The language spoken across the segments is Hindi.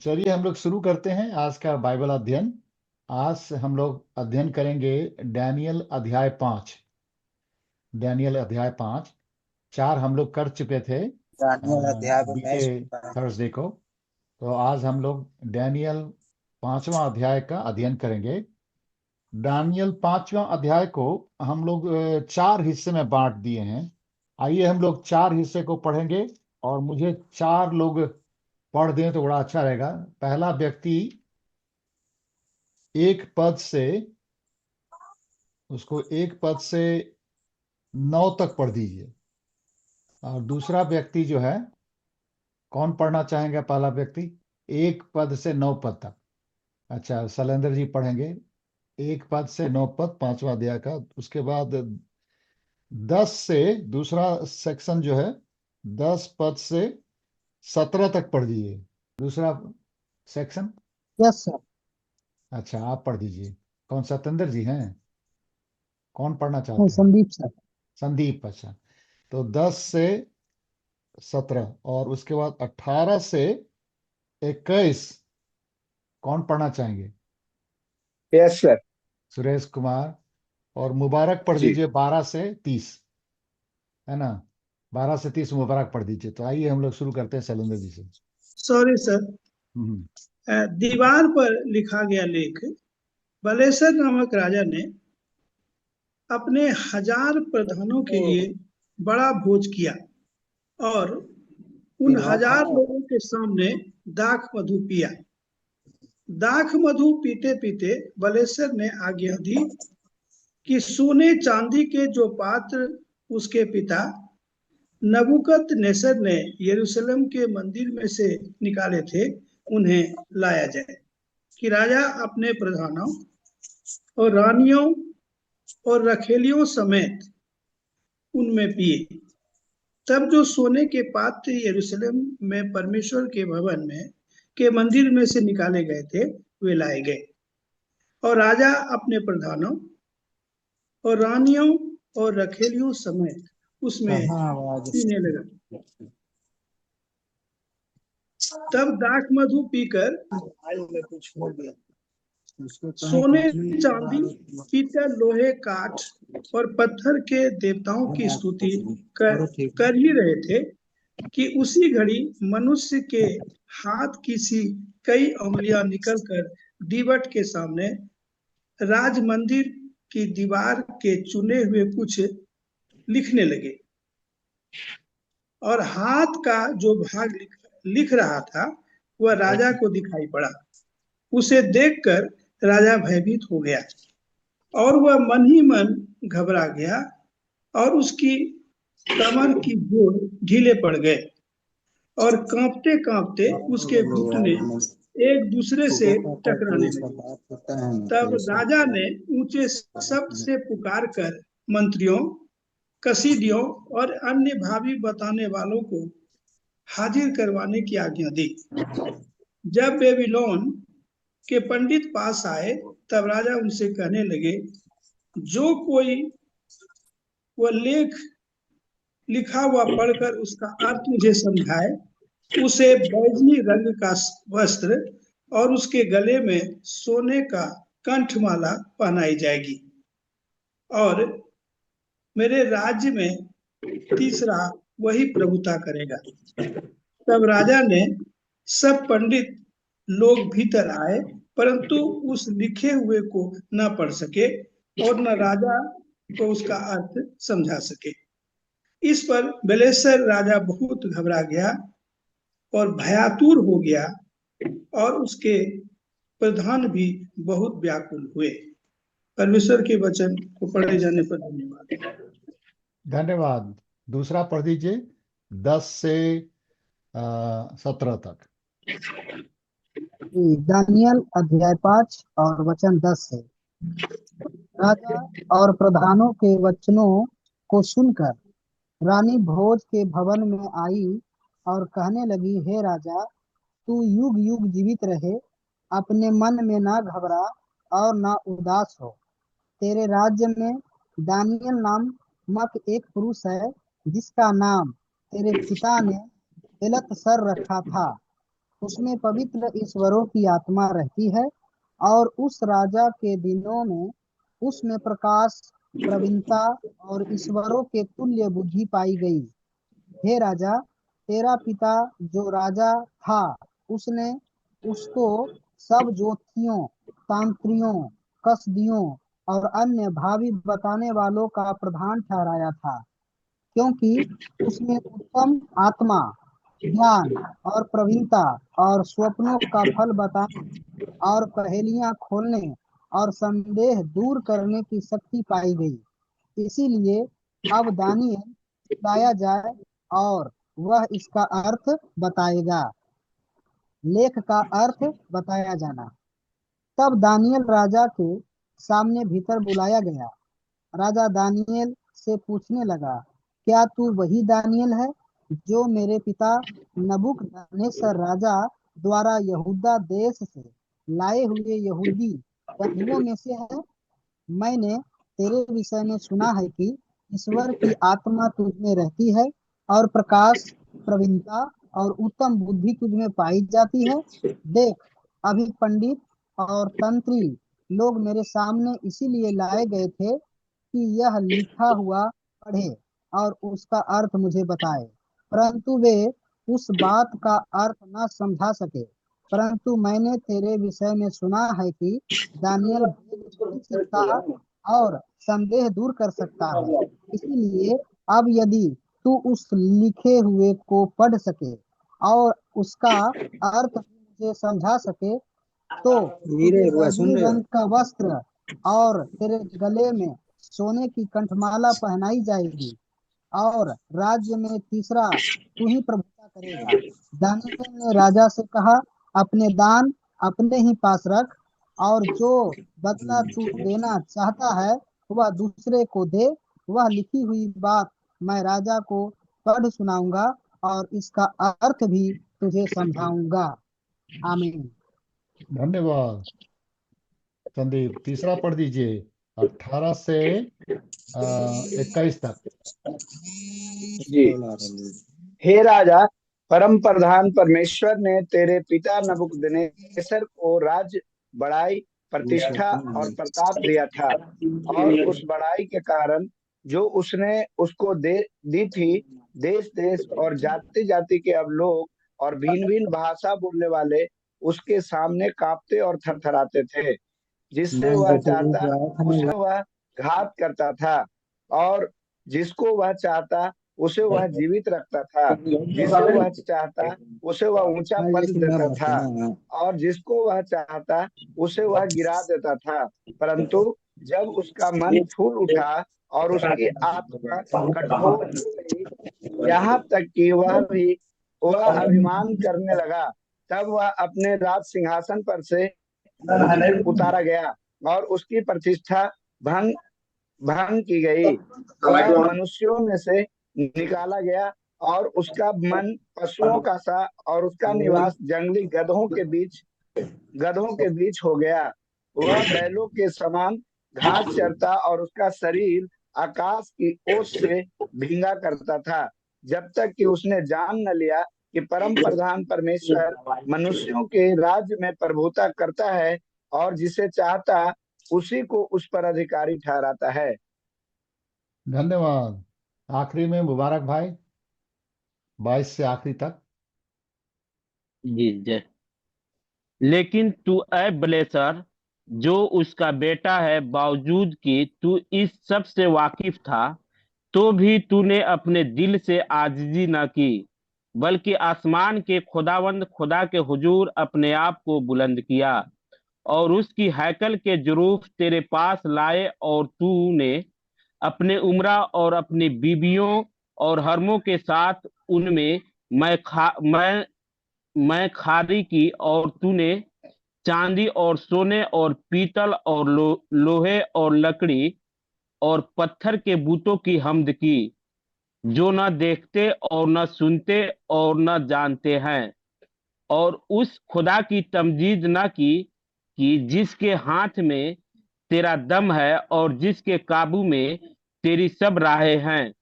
चलिए हम लोग शुरू करते हैं आज का बाइबल अध्ययन। आज हम लोग अध्ययन करेंगे डैनियल अध्याय 5। डैनियल अध्याय 5 4 हम लोग कर चुके थे दानियल अध्याय में बीते थर्सडे को। तो आज हम लोग डैनियल 5वां अध्याय का अध्ययन करेंगे। डैनियल 5वां अध्याय को हम लोग 4 हिस्से में बांट दिए हैं। आइए हम लोग 4 हिस्से को पढ़ेंगे और मुझे 4 लोग पढ़ दें तो बड़ा अच्छा रहेगा। पहला व्यक्ति 1 पद से उसको 1 पद से 9 तक पढ़ दीजिए। और दूसरा व्यक्ति जो है, कौन पढ़ना चाहेंगे? पहला व्यक्ति 1 पद से 9 पद तक। अच्छा, शैलेंद्र जी पढ़ेंगे 1 पद से 9 पद 5वां अध्याय का। उसके बाद 10 से दूसरा सेक्शन जो है 10 पद से 17 तक पढ़ दीजिए। दूसरा सेक्शन। Yes sir. अच्छा, आप पढ़ दीजिए। कौन? सत्येंद्र जी हैं? कौन पढ़ना चाहते हैं? संदीप सर। संदीप। अच्छा, तो 10 से 17 और उसके बाद 18 से 21 कौन पढ़ना चाहेंगे? Yes sir. सुरेश कुमार। और मुबारक पढ़ जी। दीजिए 12 से 30, है ना? 12 से 30 मुबारक पढ़ दीजिए। तो आइए हम लोग शुरू करते हैं शैलेंद्र जी से। Sorry sir. हम्म, दीवार पर लिखा गया लेख। बलेसर नामक राजा ने अपने 1000 प्रधानों के लिए बड़ा भोज किया और उन 1000 लोगों के सामने दाख मधु पिया। दाख मधु पीते पीते बलेसर ने आज्ञा दी कि सोने चांदी के जो पात्र उसके पिता नबूकदनेस्सर ने यरूशलेम के मंदिर में से निकाले थे उन्हें लाया जाए, कि राजा अपने प्रधानों और रानियों और रखेलियों समेत उनमें पिए। तब जो सोने के पात्र यरूशलेम में परमेश्वर के भवन में के मंदिर में से निकाले गए थे वे लाए गए, और राजा अपने प्रधानों और रानियों और रखेलियों समेत उसमें पीने लगा। तब दाख मधु पीकर सोने चांदी पीतल लोहे काठ और पत्थर के देवताओं की स्तुति कर ही रहे थे कि उसी घड़ी मनुष्य के हाथ की सी कई उंगलियां निकलकर दीवट के सामने राज मंदिर की दीवार के चुने हुए कुछ लिखने लगे, और हाथ का जो भाग लिख रहा था वह राजा को दिखाई पड़ा। उसे देखकर राजा भयभीत हो गया और वह मन ही मन घबरा गया, और उसकी कमर की जोड़ ढीले पड़ गए और कांपते कांपते उसके घुटने एक दूसरे से टकराने लगे। तब राजा ने ऊंचे शब्द से पुकार कर मंत्रियों, कसीदियों और अन्य भावी बताने वालों को हाजिर करवाने की आज्ञा दी। जब बेबीलोन के पंडित पास आए तब राजा उनसे कहने लगे, जो कोई वह लेख लिखा हुआ पढ़कर उसका अर्थ मुझे समझाए, उसे बैजनी रंग का वस्त्र और उसके गले में सोने का कंठमाला पहनाई जाएगी, और मेरे राज्य में तीसरा वही प्रभुता करेगा। तब राजा ने सब पंडित लोग भीतर आए, परंतु उस लिखे हुए को न पढ़ सके और न राजा को उसका अर्थ समझा सके। इस पर बेलेसर राजा बहुत घबरा गया और भयातुर हो गया, और उसके प्रधान भी बहुत व्याकुल हुए। परमेश्वर के वचन को पढ़े जाने पर धन्यवाद। धन्यवाद। दूसरा पढ़ दीजिए 10 से 17 तक। दानियल अध्याय 5 और वचन 10 है। राजा और प्रधानों के वचनों को सुनकर रानी भोज के भवन में आई और कहने लगी, हे राजा, तू युग युग जीवित रहे, अपने मन में ना घबरा और ना उदास हो। तेरे राज्य में दानियल नामक एक पुरुष है, जिसका नाम तेरे पिता ने बेलतशस्सर रखा था। उसमें पवित्र ईश्वरों की आत्मा रहती है, और उस राजा के दिनों में उसमें प्रकाश, प्रवीणता और ईश्वरों के तुल्य बुद्धि पाई गई। हे राजा, तेरा पिता जो राजा था, उसने उसको सब ज्योतिषियों, तांत्रियों, कसदियों और अन्य भावी बताने वालों का प्रधान ठहराया था, क्योंकि उसमें उत्तम आत्मा, ज्ञान और प्रवीणता और स्वप्नों का फल बताने और पहेलियां खोलने और संदेह दूर करने की शक्ति पाई गई। इसीलिए अब दानियेल लाया जाए और वह इसका अर्थ बताएगा। लेख का अर्थ बताया जाना। तब दानियेल राजा के सामने भीतर बुलाया गया। राजा दानियेल से पूछने लगा, क्या तू वही दानियेल है जो मेरे पिता नबूकदनेस्सर राजा द्वारा यहूदा देश से लाए हुए यहूदी बंधुओं में से है? मैंने तेरे विषय में सुना है कि ईश्वर की आत्मा तुझ में रहती है, और प्रकाश, प्रवीणता और उत्तम बुद्धि तुझ में पाई जाती है। देख, अभी पंडित और तंत्री लोग मेरे सामने इसीलिए लाए गए थे कि यह लिखा हुआ पढ़े और उसका अर्थ मुझे बताए, परंतु वे उस बात का अर्थ न समझा सके। परंतु मैंने तेरे विषय में सुना है कि दानिय्येल भेद भेद सकता और संदेह दूर कर सकता है। इसीलिए अब यदि तू उस लिखे हुए को पढ़ सके और उसका अर्थ भी मुझे समझा सके, तो तुझे बैंगनी रंग का वस्त्र और तेरे गले में सोने की कंठमाला पहनाई जाएगी, और राज्य में तीसरा तू ही प्रभुता करेगा। दानियेल ने राजा से कहा, अपने दान अपने ही पास रख, और जो बदला तू देना चाहता है वह दूसरे को दे। वह लिखी हुई बात मैं राजा को पढ़ सुनाऊंगा और इसका अर्थ भी तुझे समझाऊंगा। आमीन। धन्यवाद संदीप। तीसरा पढ़ दीजिए, 18 से 21 तक। जी। हे राजा, परम प्रधान परमेश्वर ने तेरे पिता नबूकदनेस्सर को राज्य, बड़ाई, प्रतिष्ठा और प्रताप दिया था, और उस बड़ाई के कारण जो उसने उसको दी थी, देश देश और जाति जाति के अब लोग और भिन्न भिन्न भाषा बोलने वाले उसके सामने कांपते और थरथराते थे। जिससे वह चाहता उसे वह घात करता था, और जिसको वह चाहता उसे वह जीवित रखता था। जिसे वह चाहता उसे वह ऊंचा पद देता था, और जिसको वह चाहता उसे वह गिरा देता था। परंतु जब उसका मन फूल उठा और उसकी आत्मा कठोर हो गई, यहाँ तक कि वह अभिमान करने लगा, तब वह अपने राज सिंहासन पर से उतारा गया और उसकी प्रतिष्ठा भंग भंग की गई। वह मनुष्यों में से निकाला गया, और उसका मन पशुओं का सा और उसका निवास जंगली गधों के बीच हो गया। वह बैलों के समान घास चरता और उसका शरीर आकाश की ओस से भींगा करता था, जब तक कि उसने जान न लिया कि परम प्रधान परमेश्वर मनुष्यों के राज्य में प्रभुता करता है, और जिसे चाहता उसी को उस पर अधिकारी ठहराता है। धन्यवाद। आखिरी में मुबारक भाई, 22 से आखिरी तक। जी जय। लेकिन तू ऐ ब्लेसर, जो उसका बेटा है, बावजूद कि तू इस सब से वाकिफ था, तो भी तूने अपने दिल से आजिजी न की, बल्कि आसमान के खुदावंद खुदा के हुजूर अपने आप को बुलंद किया, और उसकी हैकल के जुरूफ तेरे पास लाए, और तूने अपने उमरा और अपनी बीबियों और हरमों के साथ उनमें मैं खारी की, और तूने चांदी और सोने और पीतल और लोहे और लकड़ी और पत्थर के बूतों की हमद की, जो न देखते और न सुनते और न जानते हैं, और उस खुदा की तमजीद न की कि जिसके हाथ में तेरा दम है और जिसके काबू में तेरी सब राहें हैं।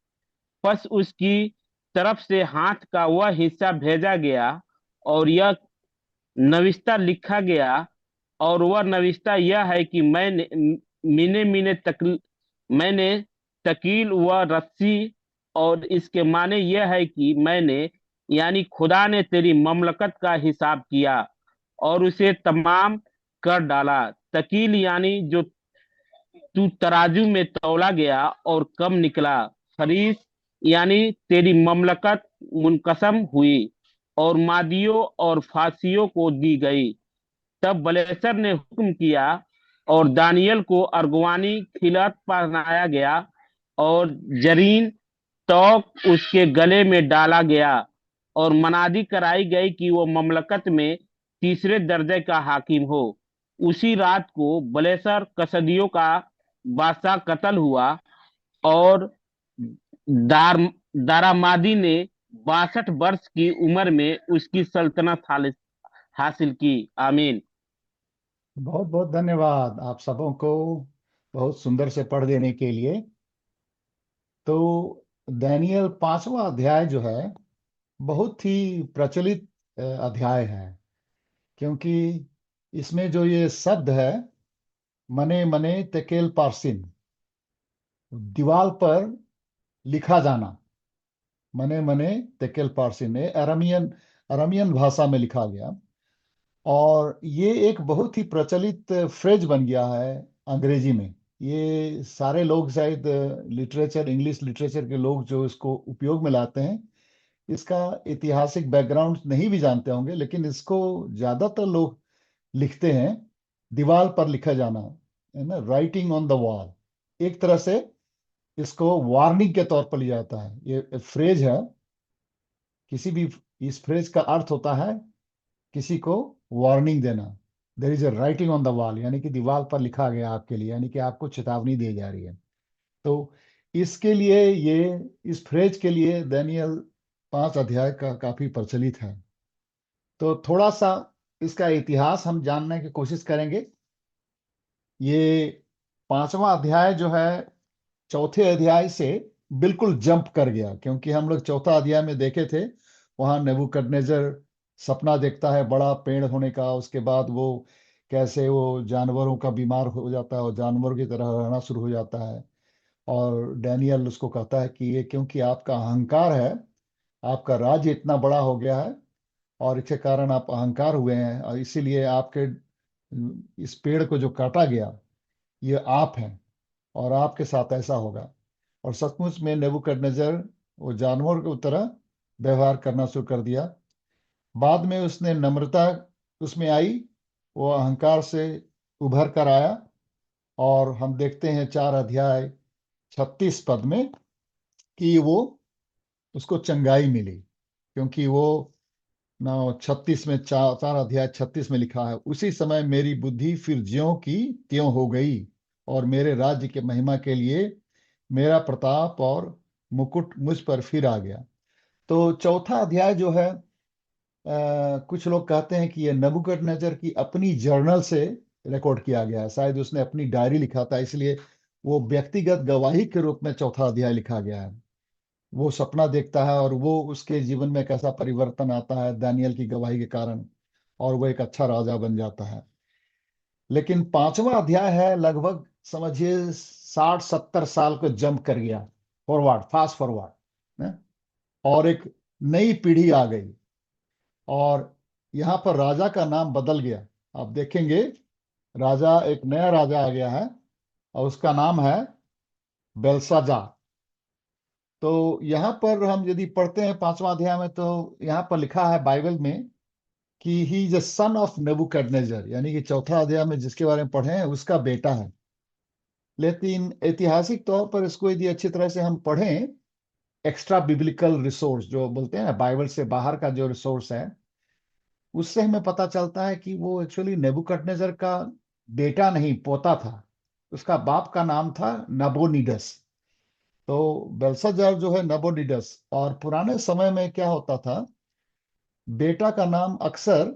बस उसकी तरफ से हाथ का वह हिस्सा भेजा गया और यह नविश्ता लिखा गया, और वह नविश्ता यह है कि मीने मीने मैंने तकील व रस्सी, और इसके माने यह है कि मैंने, यानी खुदा ने तेरी ममलकत का हिसाब किया और उसे तमाम कर डाला। तकील यानी जो तू तराजू में तौला गया और कम निकला। फरीस यानी तेरी ममलकत मुनकसम हुई और मादियों और फासियों को दी गई। तब बलेसर ने हुक्म किया और दानियल को अर्गवानी खिलात पहनाया गया और जरीन तौक उसके गले में डाला गया और मनादी कराई गई कि वो ममलकत में तीसरे दर्जे का हाकिम हो। उसी रात को बलेसर कसदियों का बादशाह कत्ल हुआ और दार दारामादी ने 62 वर्ष की उम्र में उसकी सल्तनत हासिल की। आमीन। बहुत बहुत धन्यवाद आप सबों को बहुत सुंदर से पढ़ देने के लिए। तो दानियल 5वां अध्याय जो है बहुत ही प्रचलित अध्याय है, क्योंकि इसमें जो ये शब्द है मने मने तेकेल पारसिन, दीवार पर लिखा जाना, मने मने तेकेल पारसिन ने अरामियन अरामियन भाषा में लिखा गया। और ये एक बहुत ही प्रचलित फ्रेज बन गया है अंग्रेजी में। ये सारे लोग शायद लिटरेचर, इंग्लिश लिटरेचर के लोग जो इसको उपयोग में लाते हैं, इसका ऐतिहासिक बैकग्राउंड नहीं भी जानते होंगे, लेकिन इसको ज्यादातर लोग लिखते हैं दीवार पर लिखा जाना, है ना, राइटिंग ऑन द वॉल। एक तरह से इसको वार्निंग के तौर पर लिया जाता है। ये फ्रेज है, किसी भी, इस फ्रेज का अर्थ होता है किसी को वार्निंग देना। There is a writing on the wall, यानी कि दीवार पर लिखा गया आपके लिए, यानी कि आपको चेतावनी दी जा रही है। तो इसके लिए ये, इस फ्रेज के लिए दानियल 5 अध्याय का काफी प्रचलित है। तो थोड़ा सा इसका इतिहास हम जानने की कोशिश करेंगे। ये 5वां अध्याय जो है चौथे अध्याय से बिल्कुल जंप कर गया, क्योंकि हम लोग चौथा अध्याय में देखे थे, वहां नेबूकदनेस्सर सपना देखता है बड़ा पेड़ होने का। उसके बाद वो कैसे वो जानवरों का बीमार हो जाता है और जानवरों की तरह रहना शुरू हो जाता है। और डैनियल उसको कहता है कि ये क्योंकि आपका अहंकार है, आपका राज्य इतना बड़ा हो गया है और इसके कारण आप अहंकार हुए हैं, और इसीलिए आपके इस पेड़ को जो काटा गया ये आप हैं, और आपके साथ ऐसा होगा। और सचमुच में नेबूकदनेस्सर वो जानवर की तरह व्यवहार करना शुरू कर दिया। बाद में उसने नम्रता उसमें आई, वो अहंकार से उभर कर आया। और हम देखते हैं 4 अध्याय 36 पद में कि वो, उसको चंगाई मिली, क्योंकि वो ना 36 में, 4 अध्याय 36 में लिखा है, उसी समय मेरी बुद्धि फिर ज्यों की त्यों हो गई और मेरे राज्य के महिमा के लिए मेरा प्रताप और मुकुट मुझ पर फिर आ गया। तो चौथा अध्याय जो है, कुछ लोग कहते हैं कि यह नबूकदनेस्सर की अपनी जर्नल से रिकॉर्ड किया गया है। शायद उसने अपनी डायरी लिखा था, इसलिए वो व्यक्तिगत गवाही के रूप में चौथा अध्याय लिखा गया है। वो सपना देखता है और वो उसके जीवन में कैसा परिवर्तन आता है दानियल की गवाही के कारण, और वो एक अच्छा राजा बन जाता है। लेकिन 5वां अध्याय है, लगभग समझिए 60-70 साल को जंप कर गया, फॉरवर्ड, फास्ट फॉरवर्ड, और एक नई पीढ़ी आ गई। और यहाँ पर राजा का नाम बदल गया। आप देखेंगे राजा, एक नया राजा आ गया है और उसका नाम है बेल्शाजार। तो यहाँ पर हम यदि पढ़ते हैं 5वां अध्याय में, तो यहाँ पर लिखा है बाइबल में कि he is a son of नेबूकदनेस्सर, यानी कि चौथा अध्याय में जिसके बारे में पढ़े हैं उसका बेटा है। लेकिन ऐतिहासिक तौर पर इसको यदि अच्छी तरह से हम पढ़ें, एक्स्ट्रा बिब्लिकल रिसोर्स जो बोलते हैं ना, बाइबल से बाहर का जो रिसोर्स है, उससे हमें पता चलता है कि वो एक्चुअली नेबुकदनेस्सर का बेटा नहीं, पोता था। उसका बाप का नाम था नबोनिडस। तो बेल्शाजार जो है नबोनिडस। और पुराने समय में क्या होता था, बेटा का नाम अक्सर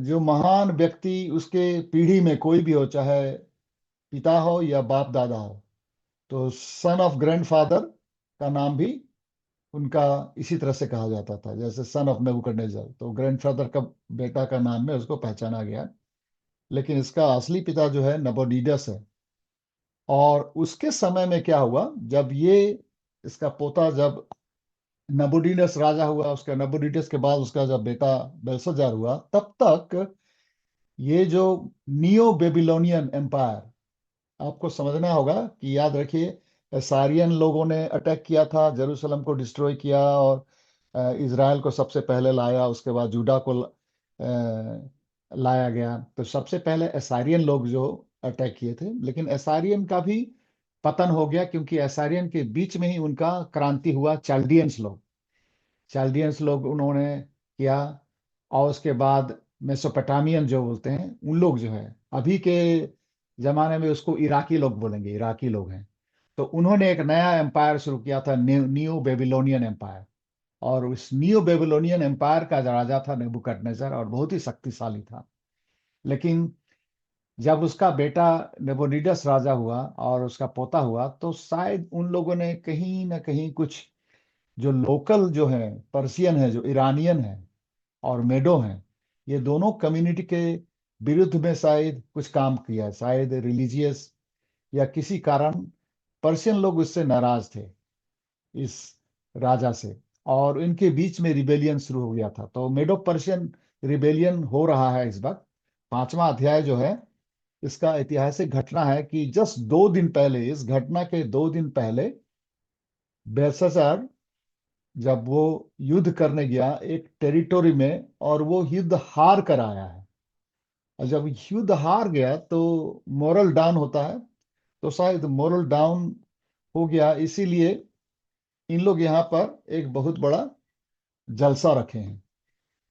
जो महान व्यक्ति उसके पीढ़ी में कोई भी हो, चाहे पिता हो या बाप दादा हो, तो सन ऑफ ग्रैंडफादर का नाम भी उनका इसी तरह से कहा जाता था। जैसे सन ऑफ नेबुकदनेस्सर, तो ग्रैंडफादर का बेटा का नाम में उसको पहचाना गया। लेकिन इसका असली पिता जो है नबोनिडस है। और उसके समय में क्या हुआ, जब ये इसका पोता, जब नबोनिडस राजा हुआ, उसका नबोनिडस के बाद उसका जब बेटा बेल्शाजार हुआ, तब तक ये जो नियो बेबीलोनियन एम्पायर, आपको समझना होगा कि याद रखिए, सारियन लोगों ने अटैक किया था, जेरूशलम को डिस्ट्रॉय किया, और इज़राइल को सबसे पहले लाया, उसके बाद जूडा को लाया गया। तो सबसे पहले एसारियन लोग जो अटैक किए थे, लेकिन एसारियन का भी पतन हो गया, क्योंकि एसारियन के बीच में ही उनका क्रांति हुआ। चाल्डियंस लोग उन्होंने किया। और उसके बाद मेसोपोटामियन जो बोलते हैं, उन लोग जो है, अभी के जमाने में उसको इराकी लोग बोलेंगे, इराकी लोग हैं। तो उन्होंने एक नया एम्पायर शुरू किया था, नियो बेबीलोनियन एम्पायर। और उस नियो बेबीलोनियन एम्पायर का जो राजा था नेबुकदनेस्सर, और बहुत ही शक्तिशाली था। लेकिन जब उसका बेटा नेबोनिडस राजा हुआ और उसका पोता हुआ, तो शायद उन लोगों ने कहीं ना कहीं कुछ, जो लोकल जो है पर्सियन है, जो ईरानियन है और मेडो हैं, ये दोनों कम्युनिटी के विरुद्ध में शायद कुछ काम किया। शायद रिलीजियस या किसी कारण पर्शियन लोग उससे नाराज थे, इस राजा से। और इनके बीच में रिबेलियन शुरू हो गया था। तो मेडो पर्शियन रिबेलियन हो रहा है इस वक्त। 5वां अध्याय जो है, इसका ऐतिहासिक घटना है कि जस्ट 2 दिन पहले, इस घटना के 2 दिन पहले, बेल्शास्सार जब वो युद्ध करने गया एक टेरिटोरी में, और वो युद्ध हार कर आया है। और जब युद्ध हार गया तो मोरल डाउन होता है। तो शायद मोरल डाउन हो गया, इसीलिए इन लोग यहाँ पर एक बहुत बड़ा जलसा रखे हैं,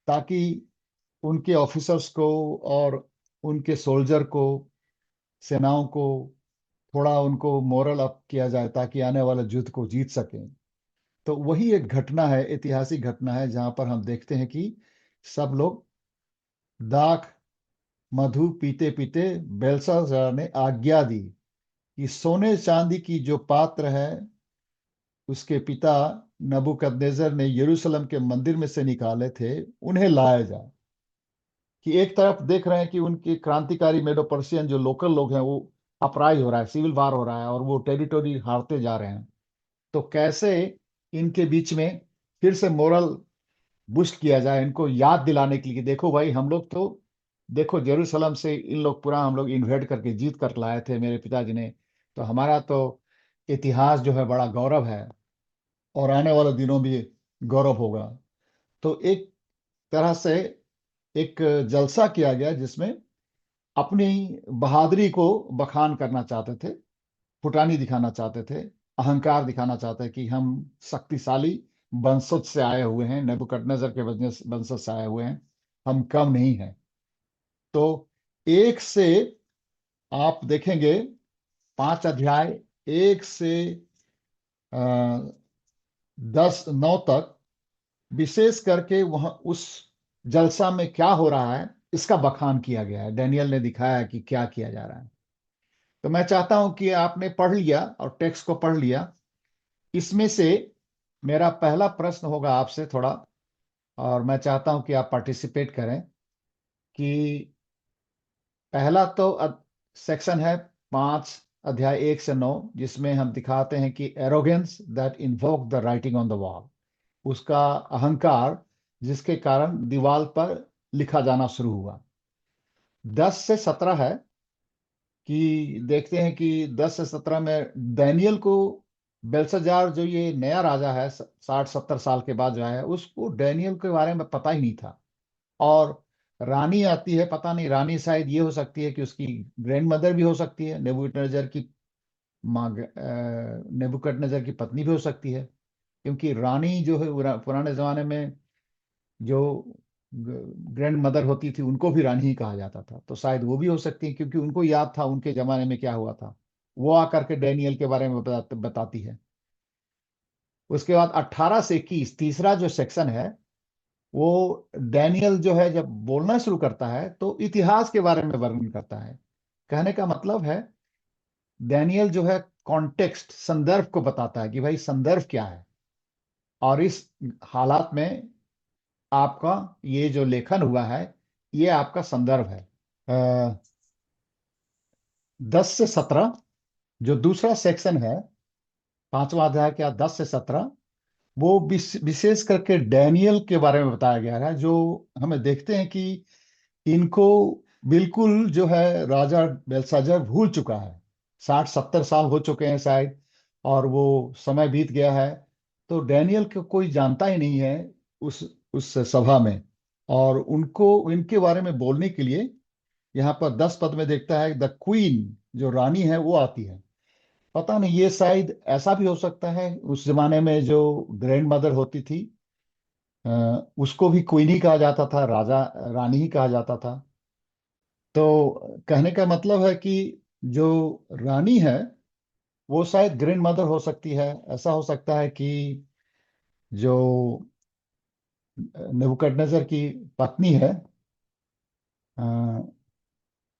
ताकि उनके ऑफिसर्स को और उनके सोल्जर को, सेनाओं को, थोड़ा उनको मोरल अप किया जाए, ताकि आने वाले युद्ध को जीत सकें। तो वही एक घटना है, ऐतिहासिक घटना है, जहां पर हम देखते हैं कि सब लोग दाख मधु पीते पीते बेल्शास्सार ने आज्ञा दी कि सोने चांदी की जो पात्र है, उसके पिता नबूकदनेस्सर ने यरूशलेम के मंदिर में से निकाले थे, उन्हें लाया जाए। कि एक तरफ देख रहे हैं कि उनके क्रांतिकारी मेडो पर्शियन जो लोकल लोग हैं, वो अपराइज हो रहा है, सिविल वार हो रहा है, और वो टेरिटोरी हारते जा रहे हैं। तो कैसे इनके बीच में फिर से मोरल बूस्ट किया जाए, इनको याद दिलाने के लिए कि देखो भाई, हम लोग तो, देखो जेरूशलम से इन लोग पूरा हम लोग इन्वेड करके जीत कर लाए थे मेरे पिताजी ने। तो हमारा तो इतिहास जो है बड़ा गौरव है, और आने वाले दिनों में गौरव होगा। तो एक तरह से एक जलसा किया गया, जिसमें अपनी बहादुरी को बखान करना चाहते थे, फुटानी दिखाना चाहते थे, अहंकार दिखाना चाहते हैं कि हम शक्तिशाली वंशज से आए हुए हैं, नेबुकदनेस्सर के वंशज से आए हुए हैं, हम कम नहीं हैं। तो एक से, आप देखेंगे 5 अध्याय, 1 से 9 तक, विशेष करके वहां उस जलसा में क्या हो रहा है, इसका बखान किया गया है। डैनियल ने दिखाया है कि क्या किया जा रहा है। तो मैं चाहता हूं कि आपने पढ़ लिया और टेक्स्ट को पढ़ लिया। इसमें से मेरा पहला प्रश्न होगा आपसे थोड़ा, और मैं चाहता हूं कि आप पार्टिसिपेट करें। कि पहला तो सेक्शन है 5 अध्याय 1 से 9, जिसमें हम दिखाते हैं कि arrogance that invoke the writing on the wall, उसका अहंकार जिसके कारण दीवार पर लिखा जाना शुरू हुआ। 10 से 17 है कि देखते हैं कि 10 से 17 में डैनियल को, बेल्शाजार जो ये नया राजा है 60-70 साल के बाद जो है, उसको डैनियल के बारे में पता ही नहीं था। और रानी आती है, पता नहीं, रानी शायद ये हो सकती है कि उसकी ग्रैंड मदर भी हो सकती है, नेबूकदनेस्सर की माँ, नेबूकदनेस्सर की पत्नी भी हो सकती है। क्योंकि रानी जो है पुराने जमाने में जो ग्रैंड मदर होती थी उनको भी रानी ही कहा जाता था, तो शायद वो भी हो सकती है, क्योंकि उनको याद था उनके जमाने में क्या हुआ था। वो आकर के डैनियल के बारे में बताती है। उसके बाद 18 से 21 तीसरा जो सेक्शन है, वो डैनियल जो है जब बोलना शुरू करता है तो इतिहास के बारे में वर्णन करता है। कहने का मतलब है डैनियल जो है कॉन्टेक्स्ट, संदर्भ को बताता है कि भाई संदर्भ क्या है, और इस हालात में आपका ये जो लेखन हुआ है ये आपका संदर्भ है। 10 से 17 जो दूसरा सेक्शन है, पांचवा अध्याय का 10 से 17, वो विशेष करके डैनियल के बारे में बताया गया है। जो हमें देखते हैं कि इनको बिल्कुल जो है राजा बेल्शाजर भूल चुका है। 60-70 साल हो चुके हैं शायद, और वो समय बीत गया है। तो डैनियल को कोई जानता ही नहीं है उस उस सभा में, और उनको इनके बारे में बोलने के लिए यहाँ पर 10 पद में देखता है द क्वीन, जो रानी है वो आती है। पता नहीं, ये शायद ऐसा भी हो सकता है उस जमाने में जो ग्रैंड मदर होती थी, उसको भी क्वीन ही कहा जाता था, राजा रानी ही कहा जाता था। तो कहने का मतलब है कि जो रानी है वो शायद ग्रैंड मदर हो सकती है। ऐसा हो सकता है कि जो नेबुकदनेस्सर की पत्नी है, अ,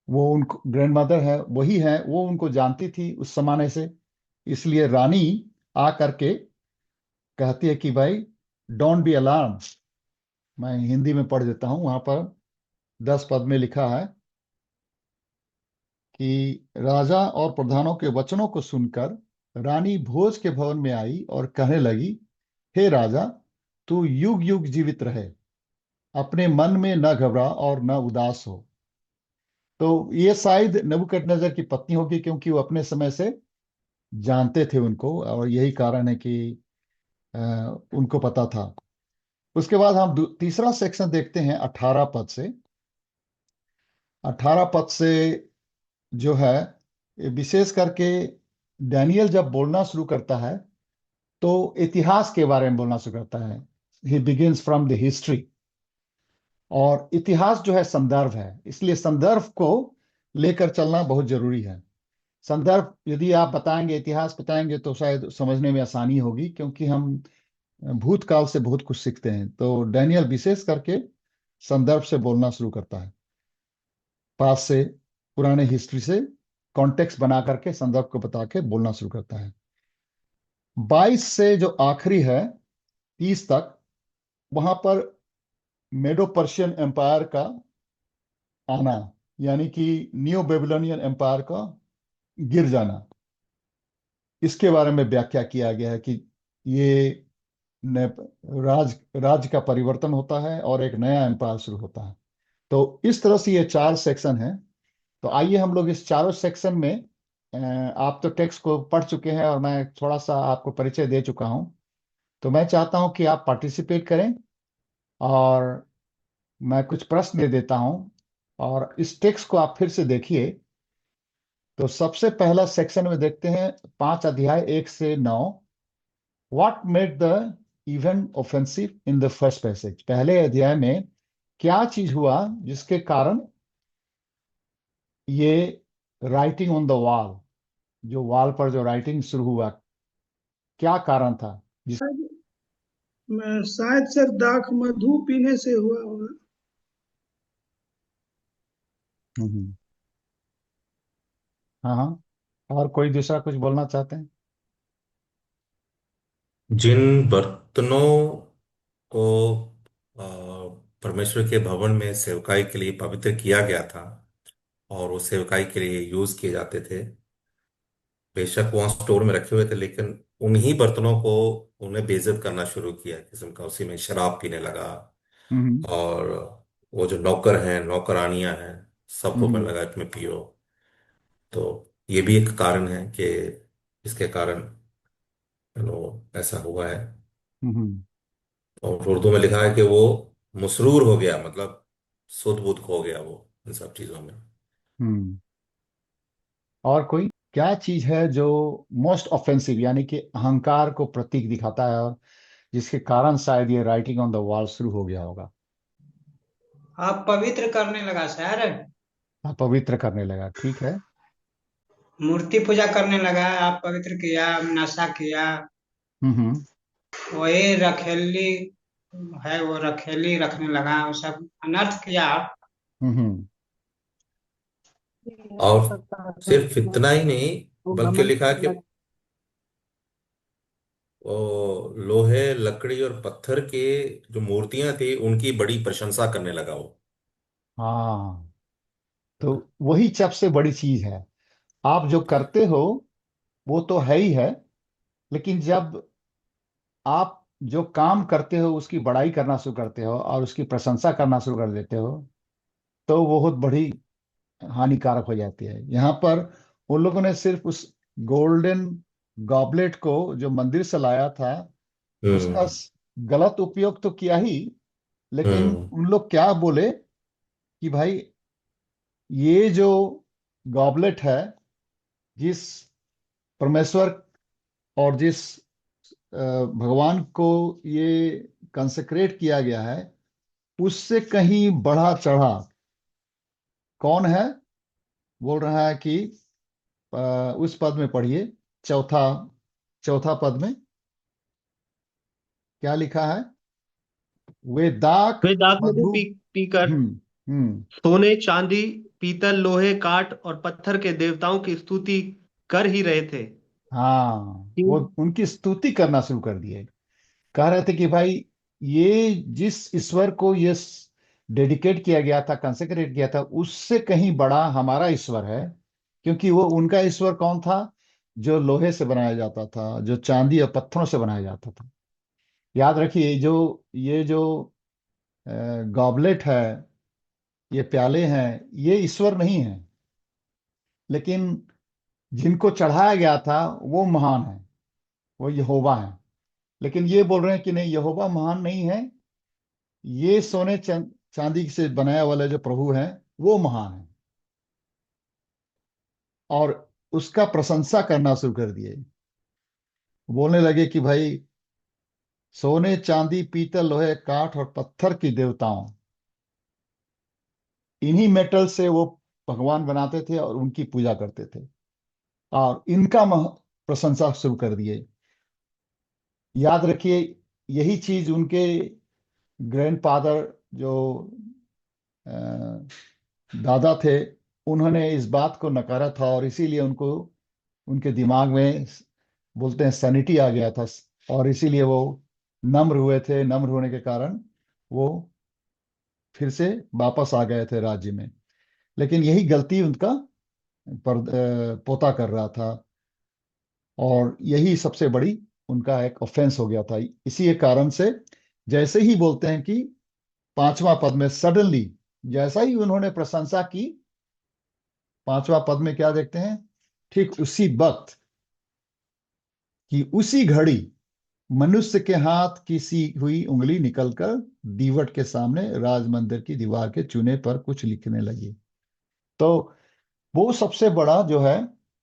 वो उनको ग्रैंड मदर है, वही है, वो उनको जानती थी उस जमाने से। इसलिए रानी आ करके कहती है कि भाई डोंट बी अलार्म। मैं हिंदी में पढ़ देता हूँ, वहां पर 10 पद में लिखा है कि राजा और प्रधानों के वचनों को सुनकर रानी भोज के भवन में आई और कहने लगी, हे राजा, तू युग युग जीवित रहे, अपने मन में न घबरा और न उदास हो। तो ये शायद नबूकदनेस्सर की पत्नी होगी, क्योंकि वो अपने समय से जानते थे उनको, और यही कारण है कि अ, उनको पता था। उसके बाद हम तीसरा सेक्शन देखते हैं 18 पद से। 18 पद से जो है, ये विशेष करके डैनियल जब बोलना शुरू करता है तो इतिहास के बारे में बोलना शुरू करता है। ही बिगिंस फ्रॉम द हिस्ट्री, और इतिहास जो है संदर्भ है, इसलिए संदर्भ को लेकर चलना बहुत जरूरी है। संदर्भ यदि आप बताएंगे, इतिहास बताएंगे, तो शायद समझने में आसानी होगी, क्योंकि हम भूतकाल से बहुत कुछ सीखते हैं। तो डैनियल विशेष करके संदर्भ से बोलना शुरू करता है, पास से, पुराने हिस्ट्री से कॉन्टेक्स्ट बना करके संदर्भ को बता के बोलना शुरू करता है। 22 से जो आखिरी है 30 तक, वहां पर मेडो पर्शियन एम्पायर का आना, यानी कि नियो बेबीलोनियन एम्पायर का गिर जाना, इसके बारे में व्याख्या किया गया है कि ये राज्य का परिवर्तन होता है और एक नया एम्पायर शुरू होता है। तो इस तरह से ये 4 सेक्शन हैं। तो आइए हम लोग इस चारों सेक्शन में, आप तो टेक्स्ट को पढ़ चुके हैं और मैं थोड़ा सा आपको परिचय दे चुका हूं, तो मैं चाहता हूं कि आप पार्टिसिपेट करें, और मैं कुछ प्रश्न दे देता हूं, और इस टेक्स्ट को आप फिर से देखिए। तो सबसे पहला सेक्शन में देखते हैं 5 अध्याय 1 से 9। What made the event offensive in the first passage. पहले अध्याय में क्या चीज हुआ जिसके कारण ये राइटिंग ऑन द वॉल, जो वॉल पर जो राइटिंग शुरू हुआ, क्या कारण था जिस। शायद सर दाख मधु पीने से हुआ होगा। हम्म, हाँ हाँ, और कोई दूसरा कुछ बोलना चाहते हैं? जिन बर्तनों को अ, परमेश्वर के भवन में सेवकाई के लिए पवित्र किया गया था और वो सेवकाई के लिए यूज किए जाते थे, बेशक वहाँ स्टोर में रखे हुए थे, लेकिन उन्हीं बर्तनों को उन्हें बेइज्जत करना शुरू किया, किस्म का उसी में शराब पीने लगा। हम्म और वो जो नौकर हैं, नौकरानियां हैं, सबको कहने हम्म लगा इसमें पियो। तो ये भी एक कारण है कि इसके कारण ऐसा हुआ है। हम्म और उर्दू में लिखा है कि वो मसरूर हो गया, मतलब सुध बुध खो गया वो इन सब चीजों में। हम्म। और कोई क्या चीज है जो मोस्ट ऑफेंसिव, यानी कि अहंकार को प्रतीक दिखाता है, और जिसके कारण शायद ये राइटिंग ऑन द वॉल शुरू हो गया होगा? आप पवित्र करने लगा सर। हाँ, पवित्र करने लगा, ठीक है। मूर्ति पूजा करने लगा, आप पवित्र किया, नशा किया। हम्म। वही रखेली है, वो रखेली रखने लगा, वो सब अनर्थ किया आप। हम्म। ये हो और सकता है सर, सिर्फ इतना ही नहीं, वो बल्कि घमंड लिखा है करने कि लगा। वो लोहे लकड़ी और पत्थर के जो मूर्तियां थी उनकी बड़ी प्रशंसा करने लगा वो। हाँ, तो वही सबसे बड़ी चीज है। आप जो करते हो वो तो है ही है, लेकिन जब आप जो काम करते हो उसकी बड़ाई करना शुरू करते हो और उसकी प्रशंसा करना शुरू कर देते हो, तो वो बहुत बड़ी हानिकारक हो जाती है। यहाँ पर उन लोगों ने सिर्फ उस गोल्डन गॉबलेट को जो मंदिर से लाया था उसका हम्म। गलत उपयोग तो किया ही, लेकिन हम्म। उन लोग क्या बोले कि भाई, ये जो गॉबलेट है, जिस परमेश्वर और जिस भगवान को ये कंसेक्रेट किया गया है, उससे कहीं बढ़ा चढ़ा कौन है? बोल रहा है कि उस पद में पढ़िए, चौथा चौथा पद में क्या लिखा है? वे दाख वे दाख मधु मधु। पीकर हम्म। सोने चांदी पीतल लोहे काठ और पत्थर के देवताओं की स्तुति कर ही रहे थे। हाँ, क्यों? वो उनकी स्तुति करना शुरू कर दिए। कह रहे थे कि भाई, ये जिस ईश्वर को ये डेडिकेट किया गया था, कंसेक्रेट किया था, उससे कहीं बड़ा हमारा ईश्वर है। क्योंकि वो उनका ईश्वर कौन था? जो लोहे से बनाया जाता था, जो चांदी और पत्थरों से बनाया जाता था। याद रखिए, जो ये जो गॉबलेट है, ये प्याले हैं, ये ईश्वर नहीं है, लेकिन जिनको चढ़ाया गया था वो महान है, वो यहोवा है। लेकिन ये बोल रहे हैं कि नहीं, यहोवा महान नहीं है, ये सोने चांदी से बनाया वाला जो प्रभु है वो महान है। और उसका प्रशंसा करना शुरू कर दिए। बोलने लगे कि भाई, सोने चांदी पीतल लोहे काठ और पत्थर की देवताओं, इन्हीं मेटल से वो भगवान बनाते थे और उनकी पूजा करते थे, और इनका प्रशंसा शुरू कर दिए। याद रखिए, यही चीज उनके ग्रैंडफादर जो अ, दादा थे, उन्होंने इस बात को नकारा था, और इसीलिए उनको उनके दिमाग में, बोलते हैं, सैनिटी आ गया था। और इसीलिए वो नम्र हुए थे। नम्र होने के कारण वो फिर से वापस आ गए थे राज्य में। लेकिन यही गलती उनका पोता कर रहा था, और यही सबसे बड़ी उनका एक ऑफेंस हो गया था। इसी एक कारण से जैसे ही बोलते हैं कि पांचवा पद में सडनली, जैसा ही उन्होंने प्रशंसा की, पांचवा पद में क्या देखते हैं? ठीक उसी वक्त कि उसी घड़ी मनुष्य के हाथ की सी हुई उंगली निकलकर दीवट के सामने राजमंदिर की दीवार के चूने पर कुछ लिखने लगी। तो वो सबसे बड़ा जो है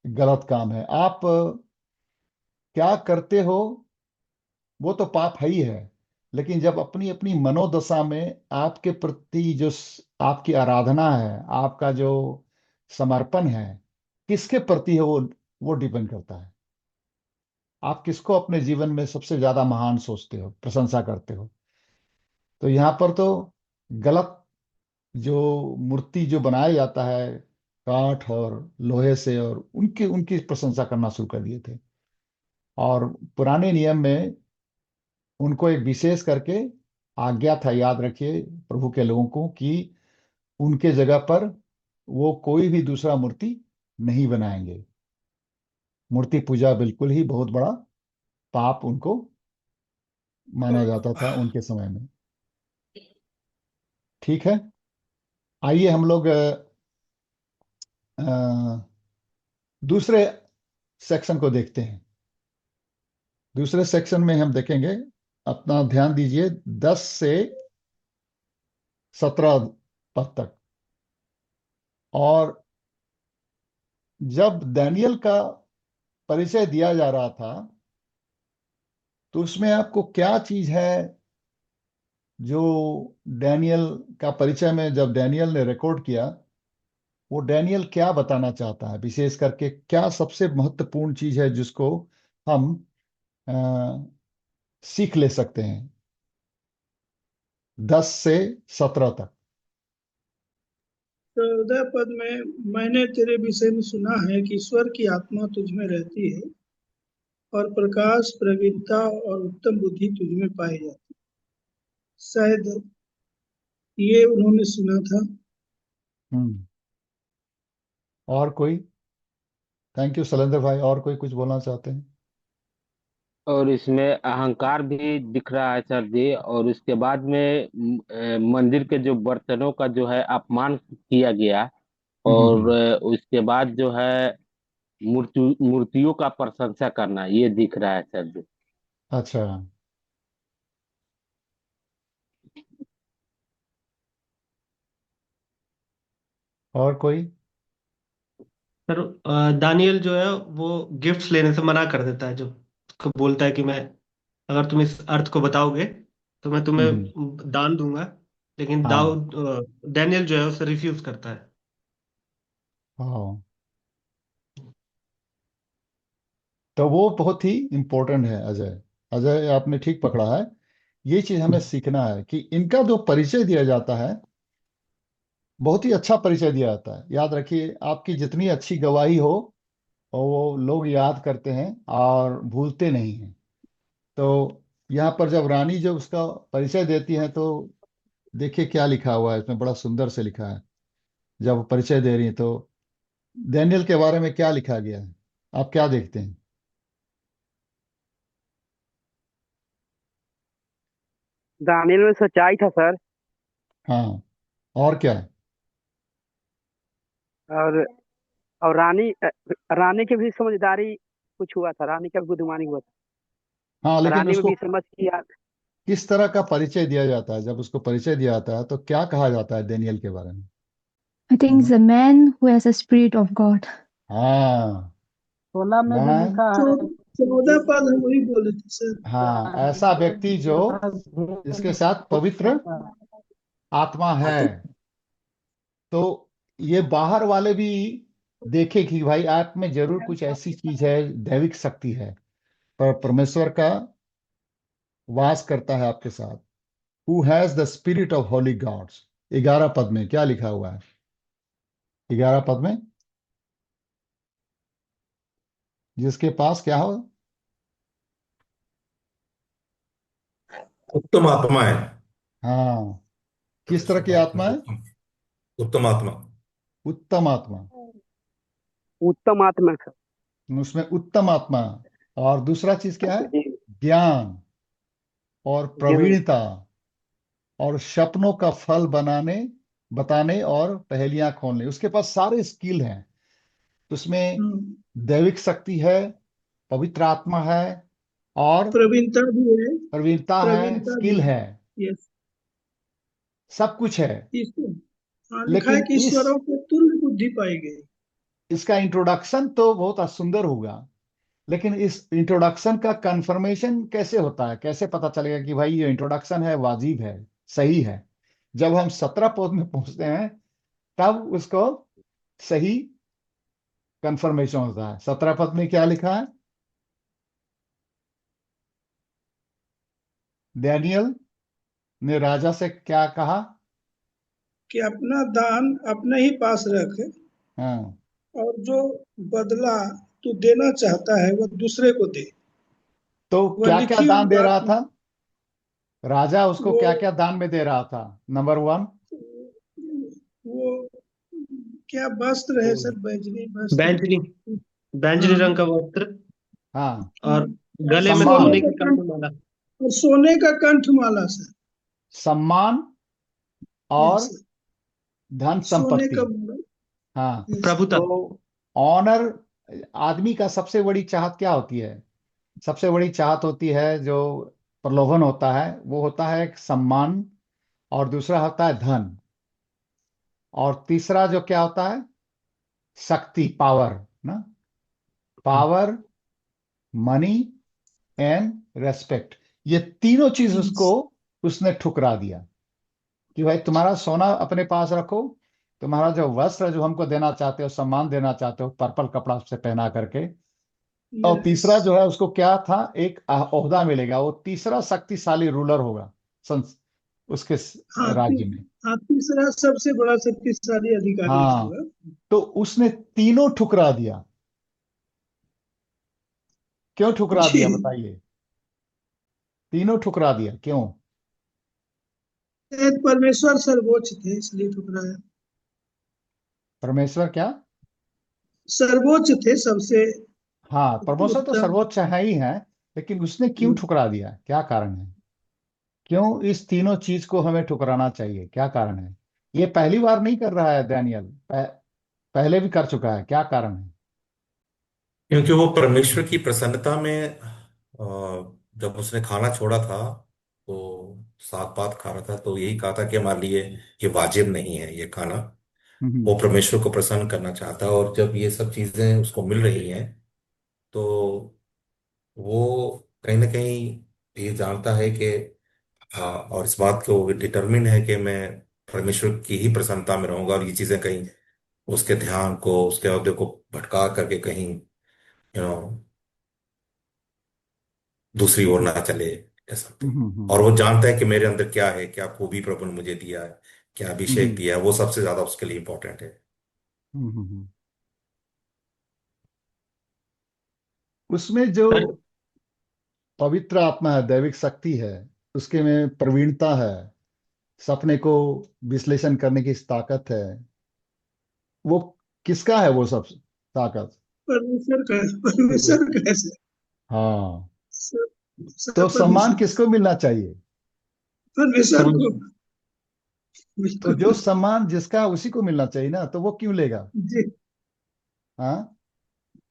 गलत काम है। आप क्या करते हो वो तो पाप है ही है, लेकिन जब अपनी अपनी मनोदशा में आपके प्रति जो आपकी आराधना है, आपका जो समर्पण है, किसके प्रति है, वो डिपेंड करता है। आप किसको अपने जीवन में सबसे ज्यादा महान सोचते हो, प्रशंसा करते हो। तो यहाँ पर तो गलत जो मूर्ति जो बनाया जाता है काठ और लोहे से, और उनकी उनकी प्रशंसा करना शुरू कर दिए थे। और पुराने नियम में उनको एक विशेष करके आज्ञा था, याद रखिए, प्रभु के लोगों को, कि उनके जगह पर वो कोई भी दूसरा मूर्ति नहीं बनाएंगे। मूर्ति पूजा बिल्कुल ही बहुत बड़ा पाप उनको माना जाता था उनके समय में। ठीक है, आइए हम लोग अ, दूसरे सेक्शन को देखते हैं। दूसरे सेक्शन में हम देखेंगे, अपना ध्यान दीजिए, 10 से 17 पद तक। और जब दानियल का परिचय दिया जा रहा था, तो उसमें आपको क्या चीज है जो डैनियल का परिचय में जब डैनियल ने रिकॉर्ड किया, वो डैनियल क्या बताना चाहता है, विशेष करके क्या सबसे महत्वपूर्ण चीज है जिसको हम अ, सीख ले सकते हैं 10 से 17 तक। 14 पद में, मैंने तेरे विषय में सुना है कि ईश्वर की आत्मा तुझ में रहती है और प्रकाश, प्रवीणता और उत्तम बुद्धि तुझ में पाई जाती है। शायद ये उन्होंने सुना था। हम्म। और कोई? थैंक यू शैलेंद्र भाई। और कोई कुछ बोलना चाहते हैं? और इसमें अहंकार भी दिख रहा है सर जी। और उसके बाद में मंदिर के जो बर्तनों का जो है अपमान किया गया। हम्म हम्म, और हम्म। उसके बाद जो है मूर्तियों का प्रशंसा करना, ये दिख रहा है सर जी। अच्छा। और कोई? सर दानियल जो है वो गिफ्ट्स लेने से मना कर देता है, जो उसको बोलता है कि मैं, अगर तुम इस अर्थ को बताओगे तो मैं हम्म। तुम्हें दान दूंगा। लेकिन हाँ डैनियल जो है उसे रिफ्यूज करता है। हाँ। तो वो बहुत ही इंपॉर्टेंट है अजय। अजय आपने ठीक पकड़ा है। ये चीज हमें सीखना है कि इनका जो परिचय दिया जाता है, बहुत ही अच्छा परिचय दिया जाता है। याद रखिए, आपकी जितनी अच्छी गवाही हो, और वो लोग याद करते हैं और भूलते नहीं हैं। तो यहाँ पर जब रानी जब उसका परिचय देती है, तो देखिए क्या लिखा हुआ है इसमें, बड़ा सुंदर से लिखा है। जब वो परिचय दे रही है तो डैनियल के बारे में क्या लिखा गया है, आप क्या देखते हैं? दानियल में सच्चाई था सर। हाँ। और क्या है? और और रानी की भी समझदारी कुछ हुआ था, रानी का भी बुद्धिमानी हुआ हाँ, था, लेकिन रानी में उसको भी समझ किया। किस तरह का परिचय दिया जाता है? जब उसको परिचय दिया जाता है तो क्या कहा जाता है डैनियल के बारे में? I think hmm? it's a man who has a spirit of God. हाँ। 16 में जो मैन। लिखा तो है 14 पद हम वही बोले थे सर। हाँ, ऐसा व्यक्ति जो जिसके साथ पवित्र आत्मा है। तो ये बाहर वाले भी देखे कि भाई आप में जरूर कुछ ऐसी चीज है, दैविक शक्ति है, पर परमेश्वर का वास करता है आपके साथ। Who has the spirit of holy gods. 11 पद में क्या लिखा हुआ है? 11 पद में जिसके पास क्या हो? उत्तम आत्मा है। हाँ। किस तरह परमेश्वर की का आत्मा आत्मा है? उत्तम, उत्तम आत्मा। उत्तम आत्मा। उत्तम आत्मा सर। उसमें उत्तम आत्मा। और दूसरा चीज क्या है? जी। ज्ञान और ज्ञान। प्रवीणता और सपनों का फल बनाने बताने और पहेलियां खोलने। उसके पास सारे स्किल हैं। उसमें हम्म, दैविक शक्ति है, पवित्र आत्मा है, और प्रवीणता भी है। प्रवीणता है, प्रवीणता भी स्किल है। है, यस। सब कुछ है। इसको, हाँ, लिखा है लेकिन कि इस ईश्वरों को तुल्य बुद्धि पाई गई। इसका इंट्रोडक्शन तो बहुत सुंदर होगा, लेकिन इस इंट्रोडक्शन का कंफर्मेशन कैसे होता है? कैसे पता चलेगा कि भाई ये इंट्रोडक्शन है, वाजिब है, सही है? जब हम 17 पद में पहुंचते हैं, तब उसको सही कंफर्मेशन होता है। 17 पद में क्या लिखा है? डैनियल ने राजा से क्या कहा? कि अपना दान अपने ही पास रख, हाँ। और जो बदला तू देना चाहता है वह दूसरे को दे। तो वह क्या क्या लिखी हुई दान दे रहा बात, था? राजा उसको वो क्या क्या दान में दे रहा था? नंबर 1, वो क्या वस्त्र है सर, बैजनी वस्त्र। बैंजनी बैंजनी हाँ। रंग का वस्त्र, हाँ, और और गले में सोने सम्मान। सोने का की कंठ, कंठमाला। और सोने का कंठमाला सर। सम्मान और यस। धन सोने संपत्ति। का माला। हाँ। यस। प्रभुता। तो ऑनर, आदमी का सबसे बड़ी चाहत क्या होती है? सबसे बड़ी चाहत होती है, जो प्रलोभन होता है, वो होता है एक सम्मान, और दूसरा होता है धन, और तीसरा जो क्या होता है? शक्ति, पावर ना। Power, money and respect. ये तीनों चीज यस। उसको उसने ठुकरा दिया कि भाई तुम्हारा सोना अपने पास रखो, तुम्हारा जो वस्त्र जो हमको देना चाहते हो, सम्मान देना चाहते हो पर्पल कपड़ा से पहना करके, और यस। तीसरा जो है उसको क्या था, एक ओहदा मिलेगा, वो तीसरा शक्तिशाली रूलर होगा उसके हाँ राज्य में। हाँ, तीसरा सबसे बड़ा शक्तिशाली अधिकारी हाँ, होगा। तो उसने तीनों ठुकरा दिया। क्यों ठुकरा जी। दिया बताइए? तीनों ठुकरा दिया क्यों? शायद परमेश्वर सर्वोच्च थे इसलिए ठुकराया। परमेश्वर क्या? सर्वोच्च थे, सबसे हाँ, परमेश्वर तो उत्तम। सर्वोच्च है ही है, लेकिन उसने क्यों ठुकरा दिया, क्या कारण है? क्यों इस तीनों चीज को हमें ठुकराना चाहिए, क्या कारण है? ये पहली बार नहीं कर रहा है डैनियल, पहले भी कर चुका है, क्या कारण है? क्योंकि वो परमेश्वर की प्रसन्नता में जब उसने खाना छोड़ा था तो साग पात खा रहा था, तो यही कहा था कि हमारे लिए ये वाजिब नहीं है ये खाना। हम्म। वो परमेश्वर को प्रसन्न करना चाहता है, और जब ये सब चीजें उसको मिल रही हैं तो वो कहीं ना कहीं ये जानता है कि और इस बात को डिटरमिन है कि मैं परमेश्वर की ही प्रसन्नता में रहूंगा, और ये चीजें कहीं उसके ध्यान को, उसके अहदे को भटका करके कहीं दूसरी ओर ना चले, ऐसा। और वो जानता है कि मेरे अंदर क्या है, क्या खूबी प्रभु ने मुझे दिया है, क्या अभिषेक हम्म। दिया है, वो सबसे ज्यादा उसके लिए इंपॉर्टेंट है। हम्म। उसमें जो सर पवित्र आत्मा है, दैविक शक्ति है, उसके में प्रवीणता है, सपने को विश्लेषण करने की ताकत है, वो किसका है वो सब ताकत? परमेश्वर का, परमेश्वर कैसे? हाँ, सब तो सब सम्मान परमेश्वर, किसको मिलना चाहिए? परमेश्वर को। परमेश्वर तो जो बिल्कुल। सम्मान जिसका उसी को मिलना चाहिए ना, तो वो क्यों लेगा? जी हाँ,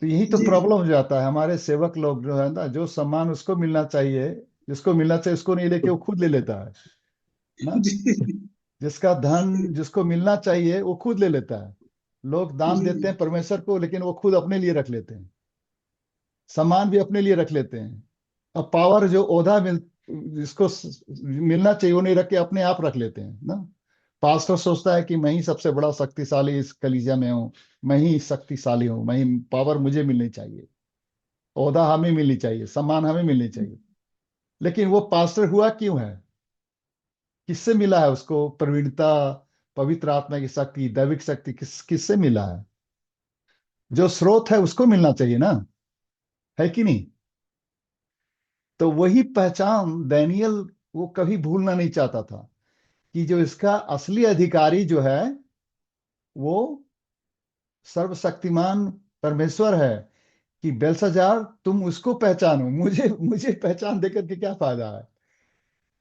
तो यही तो जी प्रॉब्लम हो जाता है, हमारे सेवक लोग जो है ना, जो सम्मान उसको मिलना चाहिए, जिसको मिलना चाहिए उसको नहीं लेके वो खुद ले लेता है ना। जी जिसका धन जिसको मिलना चाहिए वो खुद ले लेता है। लोग दान जी देते हैं परमेश्वर को, लेकिन वो खुद अपने लिए रख लेते हैं, सम्मान भी अपने लिए रख लेते हैं। अब पावर जो ओहदा जिसको मिलना चाहिए वो नहीं रख के अपने आप रख लेते हैं ना। पास्टर सोचता है कि मैं ही सबसे बड़ा शक्तिशाली इस कलीसिया में हूँ, मैं ही शक्तिशाली हूँ, मैं ही, पावर मुझे मिलनी चाहिए, ओहदा हमें मिलनी चाहिए, सम्मान हमें मिलनी चाहिए। लेकिन वो पास्टर हुआ क्यों है? किससे मिला है उसको प्रवीणता, पवित्र आत्मा की शक्ति, दैविक शक्ति किससे मिला है? जो स्रोत है उसको मिलना चाहिए ना, है कि नहीं? तो वही पहचान डैनियल वो कभी भूलना नहीं चाहता था, कि जो इसका असली अधिकारी जो है वो सर्वशक्तिमान परमेश्वर है। कि बेलसजार तुम उसको पहचानो, मुझे मुझे पहचान देकर के क्या फायदा है?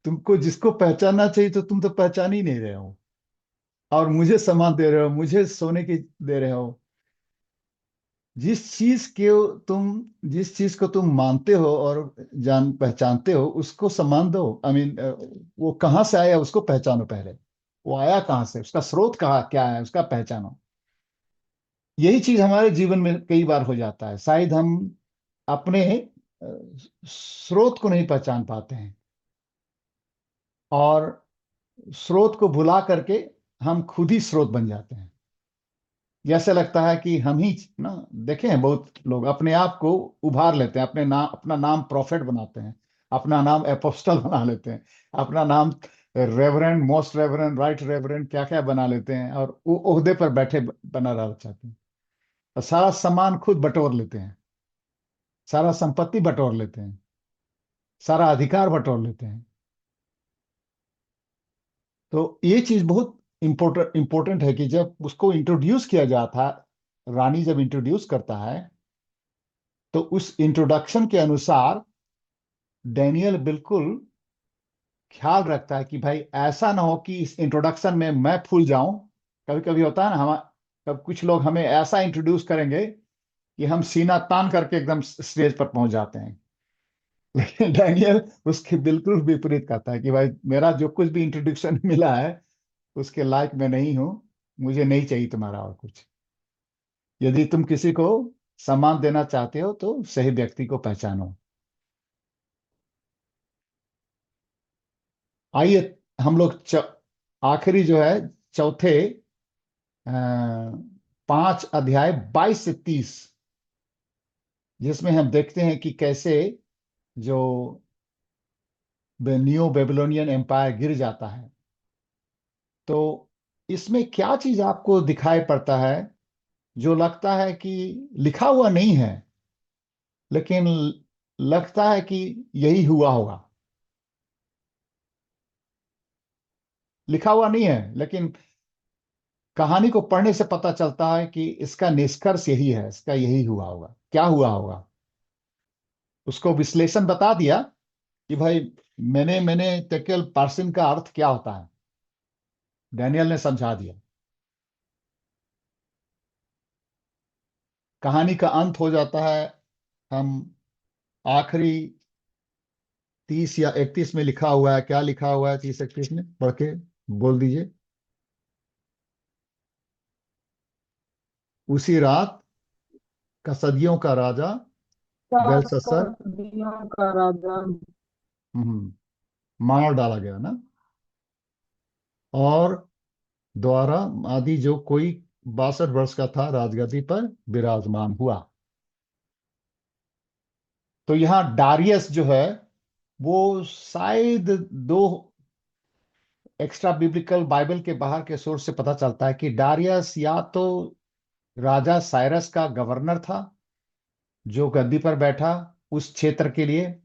तुमको जिसको पहचानना चाहिए तो तुम तो पहचान ही नहीं रहे हो, और मुझे सम्मान दे रहे हो, मुझे सोने की दे रहे हो। जिस चीज के तुम जिस चीज को तुम मानते हो और जान पहचानते हो उसको सम्मान दो। आई मीन, वो कहाँ से आया उसको पहचानो पहले। वो आया कहाँ से, उसका स्रोत कहाँ क्या है उसका पहचानो। यही चीज हमारे जीवन में कई बार हो जाता है, शायद हम अपने स्रोत को नहीं पहचान पाते हैं, और स्रोत को भुला करके हम खुद ही स्रोत बन जाते हैं। जैसे लगता है कि हम ही ना, देखे हैं बहुत लोग अपने आप को उभार लेते हैं, अपना नाम प्रोफेट बनाते हैं, अपना नाम एपोस्टल बना लेते हैं, अपना नाम reverend, most reverend, right reverend, क्या क्या बना लेते हैं, और वो ओहदे पर बैठे बना रहना चाहते हैं, और सारा सामान खुद बटोर लेते हैं, सारा संपत्ति बटोर लेते हैं, सारा अधिकार बटोर लेते हैं। तो ये चीज बहुत इंपॉर्टेंट है कि जब उसको इंट्रोड्यूस किया जाता, रानी जब इंट्रोड्यूस करता है, तो उस इंट्रोडक्शन के अनुसार डैनियल बिल्कुल ख्याल रखता है कि भाई ऐसा ना हो कि इस इंट्रोडक्शन में मैं फूल जाऊं। कभी कभी होता है ना, हम कब कुछ लोग हमें ऐसा इंट्रोड्यूस करेंगे कि हम सीना तान करके एकदम स्टेज पर पहुंच जाते हैं। लेकिन डैनियल उसके बिल्कुल विपरीत करता है कि भाई मेरा जो कुछ भी इंट्रोडक्शन मिला है उसके लायक मैं नहीं हूं, मुझे नहीं चाहिए तुम्हारा और कुछ। यदि तुम किसी को सम्मान देना चाहते हो तो सही व्यक्ति को पहचानो। आइए हम लोग आखिरी जो है चौथे 5 अध्याय 22 से 30, जिसमें हम देखते हैं कि कैसे जो न्यू बेबीलोनियन एम्पायर गिर जाता है। तो इसमें क्या चीज आपको दिखाई पड़ता है जो लगता है कि लिखा हुआ नहीं है, लेकिन लगता है कि यही हुआ होगा? लिखा हुआ नहीं है, लेकिन कहानी को पढ़ने से पता चलता है कि इसका निष्कर्ष यही है, इसका यही हुआ होगा। क्या हुआ होगा? उसको विश्लेषण बता दिया कि भाई मैंने मैंने तेकेल पार्सिन का अर्थ क्या होता है, डैनियल ने समझा दिया। कहानी का अंत हो जाता है। हम आखिरी 30 या 31 में लिखा हुआ है, क्या लिखा हुआ है 30-31 में, पढ़ के बोल दीजिए। उसी रात कसदियों का राजा बेलशस्सर कसदियों का राजा मार डाला गया ना, और द्वारा आदि जो कोई 62 वर्ष का था राजगद्दी पर विराजमान हुआ। तो यहाँ डारियस जो है वो शायद दो एक्स्ट्रा बिब्लिकल बाइबल के बाहर के सोर्स से पता चलता है कि डारियस या तो राजा साइरस का गवर्नर था जो गद्दी पर बैठा उस क्षेत्र के लिए,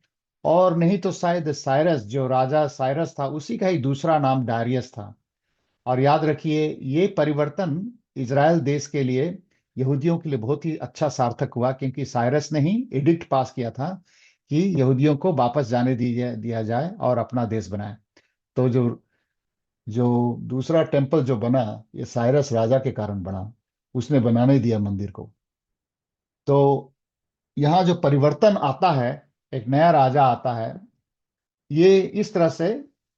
और नहीं तो शायद साइरस, जो राजा साइरस था उसी का ही दूसरा नाम डारियस था। और याद रखिए ये परिवर्तन इज़राइल देश के लिए, यहूदियों के लिए बहुत ही अच्छा सार्थक हुआ, क्योंकि साइरस ने ही एडिक्ट पास किया था कि यहूदियों को वापस जाने दिया जाए और अपना देश बनाए। तो जो जो दूसरा टेम्पल जो बना, ये साइरस राजा के कारण बना, उसने बनाने दिया मंदिर को। तो यहाँ जो परिवर्तन आता है, एक नया राजा आता है, ये इस तरह से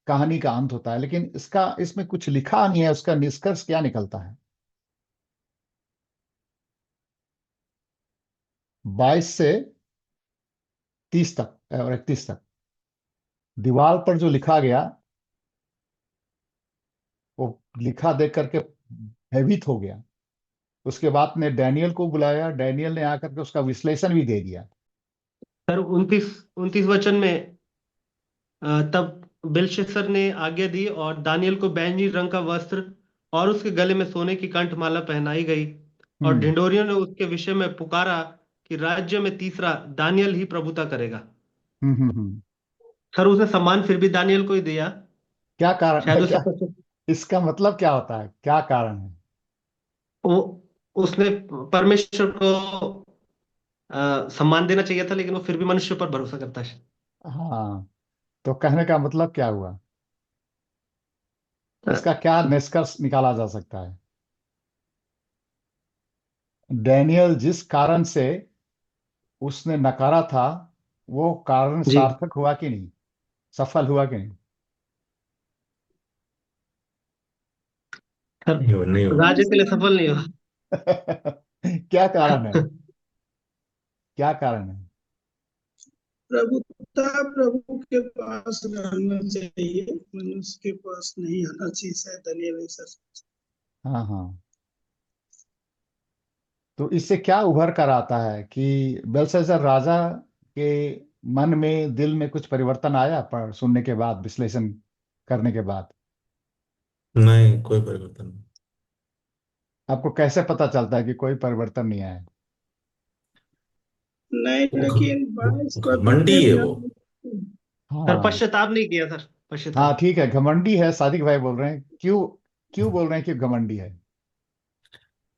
कहानी का अंत होता है। लेकिन इसमें कुछ लिखा नहीं है, उसका निष्कर्ष क्या निकलता है। 22 से 30 तक और 31 तक दीवार पर जो लिखा गया, वो लिखा देख करके भयभीत हो गया। उसके बाद ने डैनियल को बुलाया, डैनियल ने आकर के उसका विश्लेषण भी दे दिया। सर 29 वचन में तब बेलशस्सर ने आज्ञा दी और दानियल को बैंजनी रंग का वस्त्र और उसके गले में सोने की कंठमाला पहनाई गई, और हम्म ढिंढोरियों ने उसके विषय में पुकारा कि राज्य में तीसरा दानियल ही प्रभुता करेगा। हम्म। सर उसने सम्मान फिर भी दानियल को ही दिया। क्या कारण शायद है? उसे क्या इसका मतलब क्या होता है, क्या कारण है? वो उसने परमेश्वर को सम्मान देना चाहिए था, लेकिन वो फिर भी मनुष्य पर भरोसा करता है। हाँ, तो कहने का मतलब क्या हुआ? अ, इसका क्या निष्कर्ष निकाला जा सकता है? डैनियल जिस कारण से उसने नकारा था, वो कारण जी सार्थक हुआ कि नहीं, सफल हुआ कि नहीं? सर नहीं हुआ। राज्य के लिए सफल नहीं हुआ। क्या कारण है? क्या कारण है? प्रभुता प्रभु के पास रहना चाहिए, मनुष्य के पास नहीं आना चाहिए, शायद दानियल ऐसा हाँ हाँ। तो इससे क्या उभर कर आता है कि बेलशस्सर राजा के मन में, दिल में कुछ परिवर्तन आया पर सुनने के बाद, विश्लेषण करने के बाद? नहीं, कोई परिवर्तन नहीं। आपको कैसे पता चलता है कि कोई परिवर्तन नहीं आया? नहीं, लेकिन 22 पद घमंडी में है भी वो। हम सर हाँ पश्चाताप नहीं किया, सर हाँ, पश्चाताप। ठीक है, घमंडी है, सादिक भाई बोल रहे हैं। क्यों क्यों बोल रहे हैं कि घमंडी है?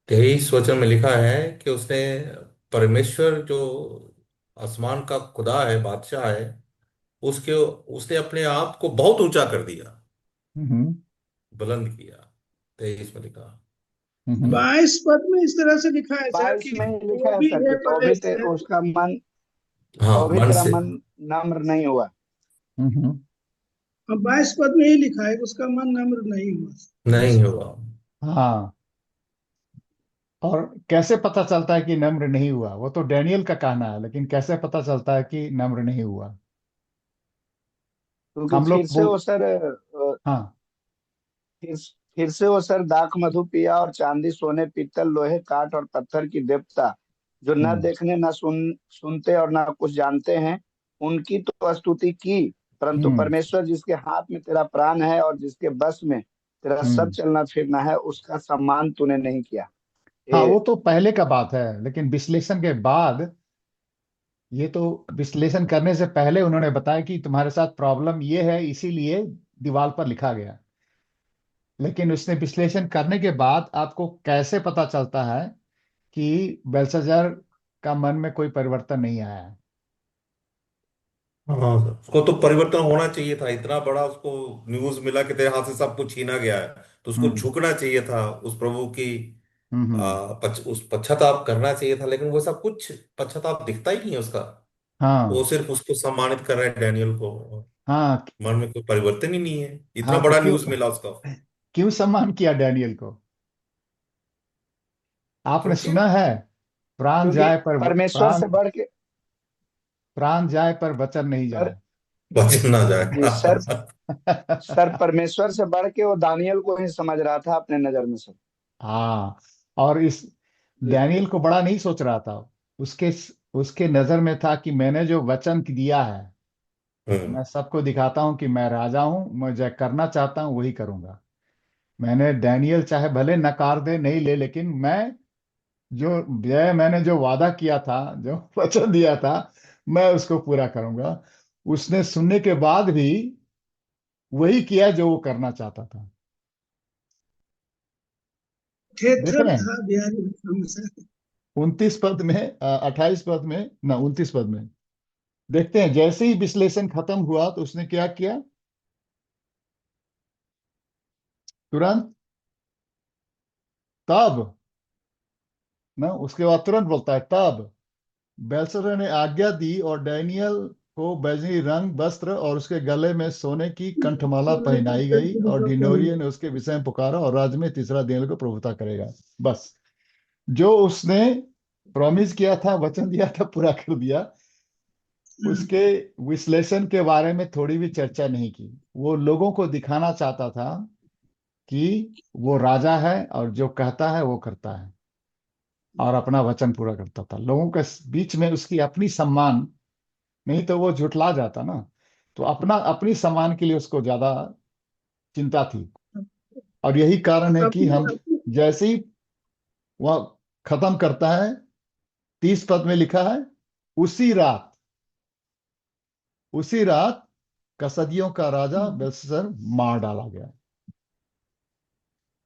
23 वचन में लिखा है कि उसने परमेश्वर जो आसमान का खुदा है, बादशाह है, उसके उसने अपने आप को बहुत ऊंचा कर दिया, हम्म बुलंद किया। 23 में लिखा। है हम्म। ना? 22 पद में इस तरह से लिखा है सर 22 कि में ही लिखा वो है भी सर है कि तो बड़े भी है। उसका मन, हाँ, तो भी मन तेरा से। मन नम्र नहीं हुआ। हम्म। 22 पद में ही लिखा है कि उसका मन नम्र नहीं हुआ। नहीं हुआ। हाँ, और कैसे पता चलता है कि नम्र नहीं हुआ? वो तो डैनियल का कहना है, लेकिन कैसे पता चलता है कि नम्र नहीं हुआ? क्योंकि हम लोग बोल हाँ। फिर फिर से वो सर दाख मधु पिया और चांदी सोने पीतल लोहे काठ और पत्थर की देवता जो न हम्म। देखने न सुनते और न कुछ जानते हैं, उनकी तो स्तुति की, परंतु हम्म। परमेश्वर जिसके हाथ में तेरा प्राण है और जिसके बस में तेरा सब हम्म। चलना फिरना है, उसका सम्मान तूने नहीं किया। हाँ, ये वो तो पहले का बात है, लेकिन विश्लेषण के बाद, ये तो विश्लेषण करने से पहले उन्होंने बताया कि तुम्हारे साथ प्रॉब्लम ये है, इसीलिए दीवार पर लिखा गया। लेकिन उसने विश्लेषण करने के बाद आपको कैसे पता चलता है कि बेल्शाजार का मन में कोई परिवर्तन नहीं आया है? हाँ, उसको तो परिवर्तन होना चाहिए था। इतना बड़ा उसको न्यूज मिला कि तेरे हाथ से सब कुछ छीना गया है, तो उसको हम्म। झुकना चाहिए था उस प्रभु की। हम्म। उस पश्चाताप करना चाहिए था, लेकिन वो सब कुछ पश्चाताप दिखता ही नहीं है उसका। वो हाँ। सिर्फ उसको सम्मानित कर रहा है डैनियल को। हाँ। मन में कोई परिवर्तन ही नहीं है, इतना हाँ, तो बड़ा क्यों, न्यूज मिला उसका। क्यों सम्मान किया डैनियल को? आपने क्योंकि सुना है, प्राण क्योंकि जाए पर परमेश्वर प्राण से बढ़ के प्राण जाए पर वचन नहीं सर, जाए। बच ना जी सर, जाए। सर परमेश्वर से बढ़ के वो दानियल को ही समझ रहा था अपने नजर में सर। हाँ, और इस जी डैनियल को बड़ा नहीं सोच रहा था। उसके उसके नजर में था कि मैंने जो वचन दिया है, हम्म। मैं सबको दिखाता हूं कि मैं राजा हूं, मैं जो करना चाहता हूं वही करूंगा। मैंने डैनियल चाहे भले नकार दे, नहीं ले, लेकिन मैं जो मैंने जो वादा किया था, जो वचन दिया था, मैं उसको पूरा करूंगा। उसने सुनने के बाद भी वही किया जो वो करना चाहता था। देख थेथर रहे हैं था बिहारी हमेशा। 29 पद में, 28 पद में ना 29 पद में, देखते हैं जैसे ही विश्लेषण खत्म हुआ तो उसने क्या किया? तुरंत, तब, ना उसके बाद तुरंत बोलता है तब बेलशस्सर ने आज्ञा दी और डैनियल को बैजनी रंग वस्त्र और उसके गले में सोने की कंठमाला पहनाई गई, और ढिंढोरिये ने उसके विषय में पुकारा, और राज्य में तीसरा डैनियल को प्रभुता करेगा। बस, जो उसने प्रॉमिस किया था, वचन दिया था, पूरा कर दिया। उसके विश्लेषण के बारे में थोड़ी भी चर्चा नहीं की। वो लोगों को दिखाना चाहता था कि वो राजा है और जो कहता है वो करता है, और अपना वचन पूरा करता था। लोगों के बीच में उसकी अपनी सम्मान, नहीं तो वो झुठला जाता ना। तो अपना अपनी सम्मान के लिए उसको ज्यादा चिंता थी। और यही कारण है कि हम जैसे ही वह खत्म करता है, 30 पद में लिखा है, उसी रात, उसी रात कसदियों का राजा बेलशस्सर मार डाला गया।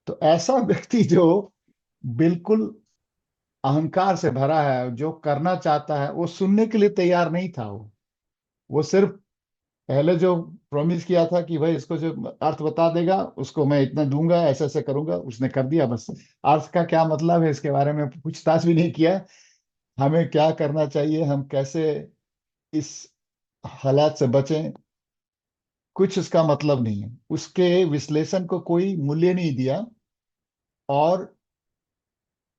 तो ऐसा व्यक्ति जो बिल्कुल अहंकार से भरा है, जो करना चाहता है, वो सुनने के लिए तैयार नहीं था। वो सिर्फ पहले जो प्रॉमिस किया था कि भाई इसको जो अर्थ बता देगा उसको मैं इतना दूंगा, ऐसे ऐसे करूंगा, उसने कर दिया। बस अर्थ का क्या मतलब है इसके बारे में पूछताछ भी नहीं किया। हमें क्या करना चाहिए, हम कैसे इस हालात से बचें, कुछ उसका मतलब नहीं है। उसके विश्लेषण को कोई मूल्य नहीं दिया। और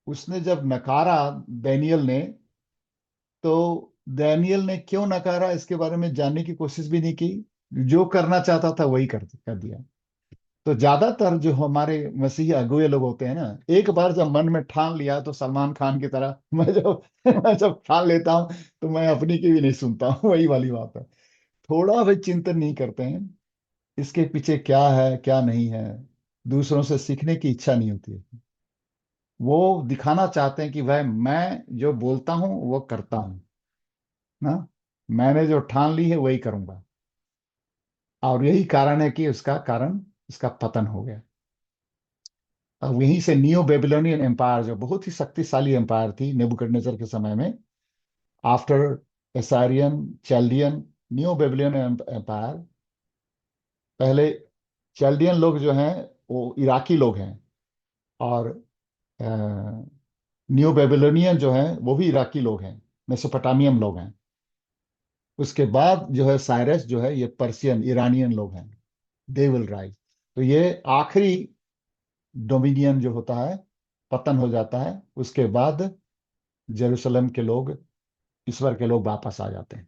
उसने जब नकारा डैनियल ने, तो डैनियल ने क्यों नकारा इसके बारे में जानने की कोशिश भी नहीं की। जो करना चाहता था वही कर दिया। तो ज्यादातर जो हमारे मसीही अगुए लोग होते हैं ना, एक बार जब मन में ठान लिया, तो सलमान खान की तरह मैं जब ठान लेता हूँ तो मैं अपनी की भी नहीं सुनता हूँ। वही वाली बात है। थोड़ा भी चिंतन नहीं करते हैं इसके पीछे क्या है क्या नहीं है। दूसरों से सीखने की इच्छा नहीं होती है। वो दिखाना चाहते हैं कि भाई मैं जो बोलता हूँ वो करता हूँ ना, मैंने जो ठान ली है वही करूंगा। और यही कारण है कि उसका कारण, इसका पतन हो गया। अब यहीं से नियो बेबीलोनियन एम्पायर, जो बहुत ही शक्तिशाली एम्पायर थी नेबुकडनेजर के समय में, आफ्टर एसारियन, चैल्डियन, नियो बेबीलोनियन एम्पायर। पहले चैल्डियन लोग जो हैं वो इराकी लोग हैं, और नियो बेबीलोनियन जो हैं वो भी इराकी लोग हैं, मेसोपोटामियन लोग हैं। उसके बाद जो है साइरस जो है, ये पर्शियन ईरानियन लोग हैं। They will rise. तो ये आखिरी डोमिनियन जो होता है, पतन हो जाता है। उसके बाद जेरूशलेम के लोग, ईश्वर के लोग वापस आ जाते हैं।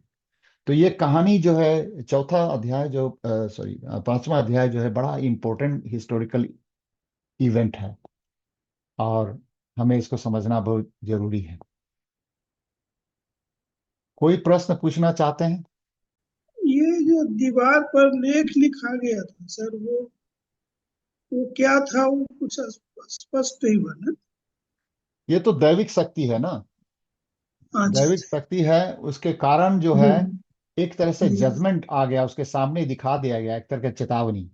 तो ये कहानी जो है, चौथा अध्याय जो सॉरी पांचवा अध्याय जो है, बड़ा इंपॉर्टेंट हिस्टोरिकल इवेंट है और हमें इसको समझना बहुत जरूरी है। कोई प्रश्न पूछना चाहते हैं? ये जो दीवार पर लेख लिखा गया था सर, वो क्या था? वो कुछ स्पष्ट नहीं बना। ये तो दैविक शक्ति है ना, अच्छा दैविक अच्छा। शक्ति है। उसके कारण जो है जी एक तरह से जी जजमेंट आ गया, उसके सामने दिखा दिया गया, एक तरह की चेतावनी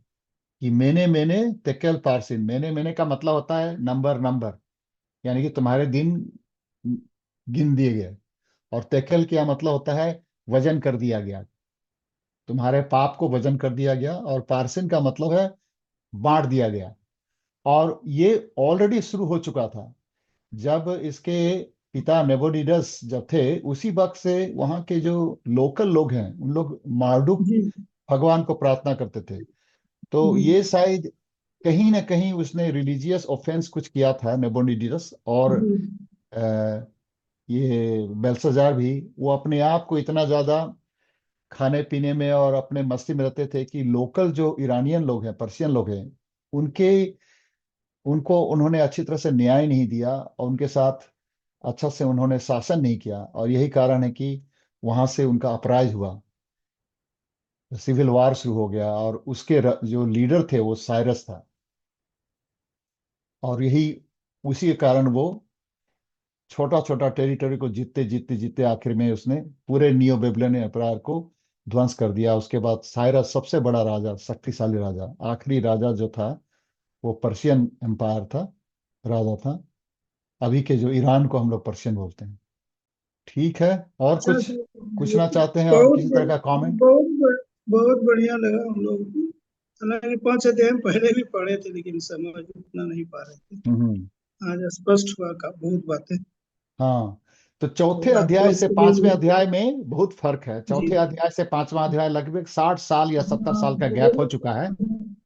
कि मैंने तेकेल पारसिन। मैंने का मतलब होता है नंबर, नंबर, यानी कि तुम्हारे दिन गिन दिए गए। और तेकेल क्या मतलब होता है? वजन कर दिया गया, तुम्हारे पाप को वजन कर दिया गया। और पारसिन का मतलब है बांट दिया गया। और ये ऑलरेडी शुरू हो चुका था जब इसके पिता नेबोनिडस जब थे, उसी वक्त से वहां के जो लोकल लोग हैं उन लोग मार्डुक जी भगवान को प्रार्थना करते थे। तो जी ये शायद कहीं ना कहीं उसने रिलीजियस ऑफेंस कुछ किया था नेबोनिडस। और जी अ, ये बेल्साजार भी, वो अपने आप को इतना ज्यादा खाने पीने में और अपने मस्ती में रहते थे कि लोकल जो ईरानियन लोग हैं, पर्शियन लोग हैं, उनके उनको उन्होंने अच्छी तरह से न्याय नहीं दिया और उनके साथ अच्छा से उन्होंने शासन नहीं किया। और यही कारण है कि वहां से उनका अपराज हुआ, सिविल वार शुरू हो गया। और उसके जो लीडर थे वो साइरस था। और यही उसी के कारण वो छोटा छोटा टेरिटरी को जीतते जीतते जीतते आखिर में उसने पूरे नियो बेबीलोनियन एम्पायर को ध्वंस कर दिया। उसके बाद साइरस सबसे बड़ा राजा, शक्तिशाली राजा, आखिरी राजा जो था वो पर्शियन एम्पायर था, राजा था। अभी के जो ईरान को हम लोग पर्शियन बोलते हैं। ठीक है, और अच्छा कुछ सर, पूछना चाहते हैं और बहुत किसी तरह बढ़- का कमेंट? बहुत बढ़िया लगा हम लोग को। हालांकि 5 अध्याय हम पहले भी पढ़े थे, लेकिन समझ उतना नहीं पा रहे थे। हम्म। आज स्पष्ट हुआ का बहुत बातें। हाँ, तो चौथे और आपको अध्याय से इसके पांचवें लिए अध्याय में बहुत फर्क है। जी। चौथे अध्याय से पांचवा अध्याय लगभग 60 साल या 70 साल का गैप हो चुका है। जी।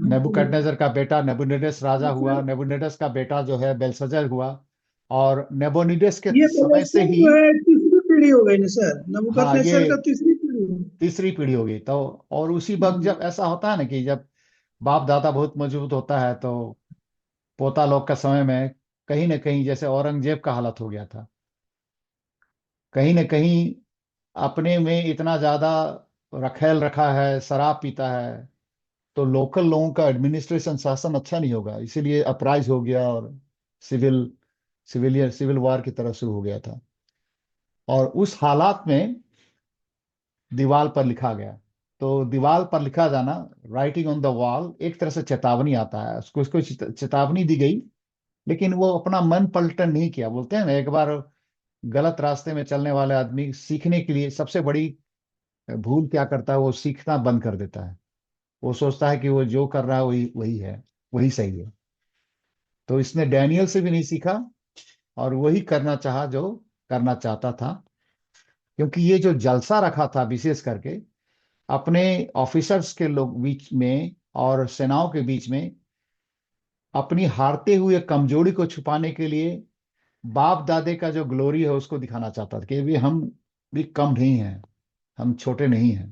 नेबुकदनेजर का बेटा नेबुनिडस राजा हुआ, नेबुनिडस का बेटा जो है बेल्शस्सर हुआ। और नेबोनिडस के ये समय से बेलेस्टर ही, जो है तीसरी पीढ़ी हो गई ना सर, हाँ, ये नबूकदनेस्सर का तीसरी पीढ़ी हो गई। तीसरी पीढ़ी होगी। तो और उसी वक्त जी जब ऐसा होता है ना कि जब बाप दादा बहुत मजबूत होता है तो पोता लोग का समय में कहीं ना कहीं जैसे औरंगजेब का हालत हो गया था, कहीं ना कहीं अपने में इतना ज्यादा रखेल रखा है, शराब पीता है, तो लोकल लोगों का एडमिनिस्ट्रेशन, शासन अच्छा नहीं होगा। इसीलिए अपराइज हो गया और सिविल वार की तरह शुरू हो गया था। और उस हालात में दीवार पर लिखा गया। तो दीवार पर लिखा जाना, राइटिंग ऑन द वॉल, एक तरह से चेतावनी आता है। उसको उसको चेतावनी दी गई, लेकिन वो अपना मन पलटन नहीं किया। बोलते हैं ना, एक बार गलत रास्ते में चलने वाले आदमी सीखने के लिए सबसे बड़ी भूल क्या करता है? वो सीखना बंद कर देता है। वो सोचता है कि वो जो कर रहा है वही वही है, वही सही है। तो इसने डैनियल से भी नहीं सीखा और वही करना चाहा जो करना चाहता था। क्योंकि ये जो जलसा रखा था विशेष करके अपने ऑफिसर्स के लोग बीच में और सेनाओं के बीच में, अपनी हारते हुए कमजोरी को छुपाने के लिए बाप दादे का जो ग्लोरी है उसको दिखाना चाहता था कि भी हम भी कम नहीं हैं, हम छोटे नहीं हैं।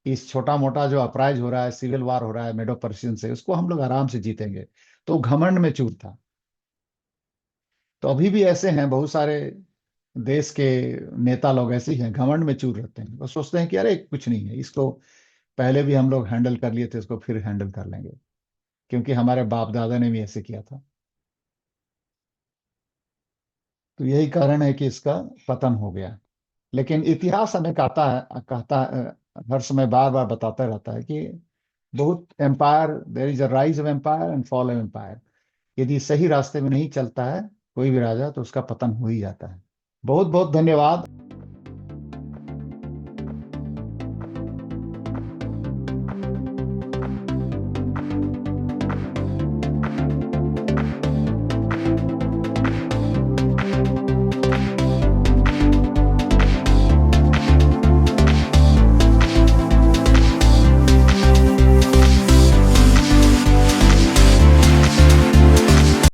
इस छोटा मोटा जो अपराध हो रहा है, सिविल वार हो रहा है मेडो पर्शियन से, उसको हम लोग आराम से जीतेंगे। तो घमंड में चूर था। तो अभी भी ऐसे हैं बहुत सारे देश के नेता लोग, ऐसे ही हैं, घमंड में चूर रहते हैं। वो सोचते हैं कि अरे कुछ नहीं है, इसको पहले भी हम लोग हैंडल कर लिए थे, इसको फिर हैंडल कर लेंगे, क्योंकि हमारे बाप दादा ने भी ऐसे किया था। तो यही कारण है कि इसका पतन हो गया। लेकिन इतिहास हमें कहता है, हर समय बार बार बताता रहता है कि बहुत empire, there is a rise of empire and fall of empire. यदि सही रास्ते में नहीं चलता है कोई भी राजा तो उसका पतन हो ही जाता है। बहुत बहुत धन्यवाद।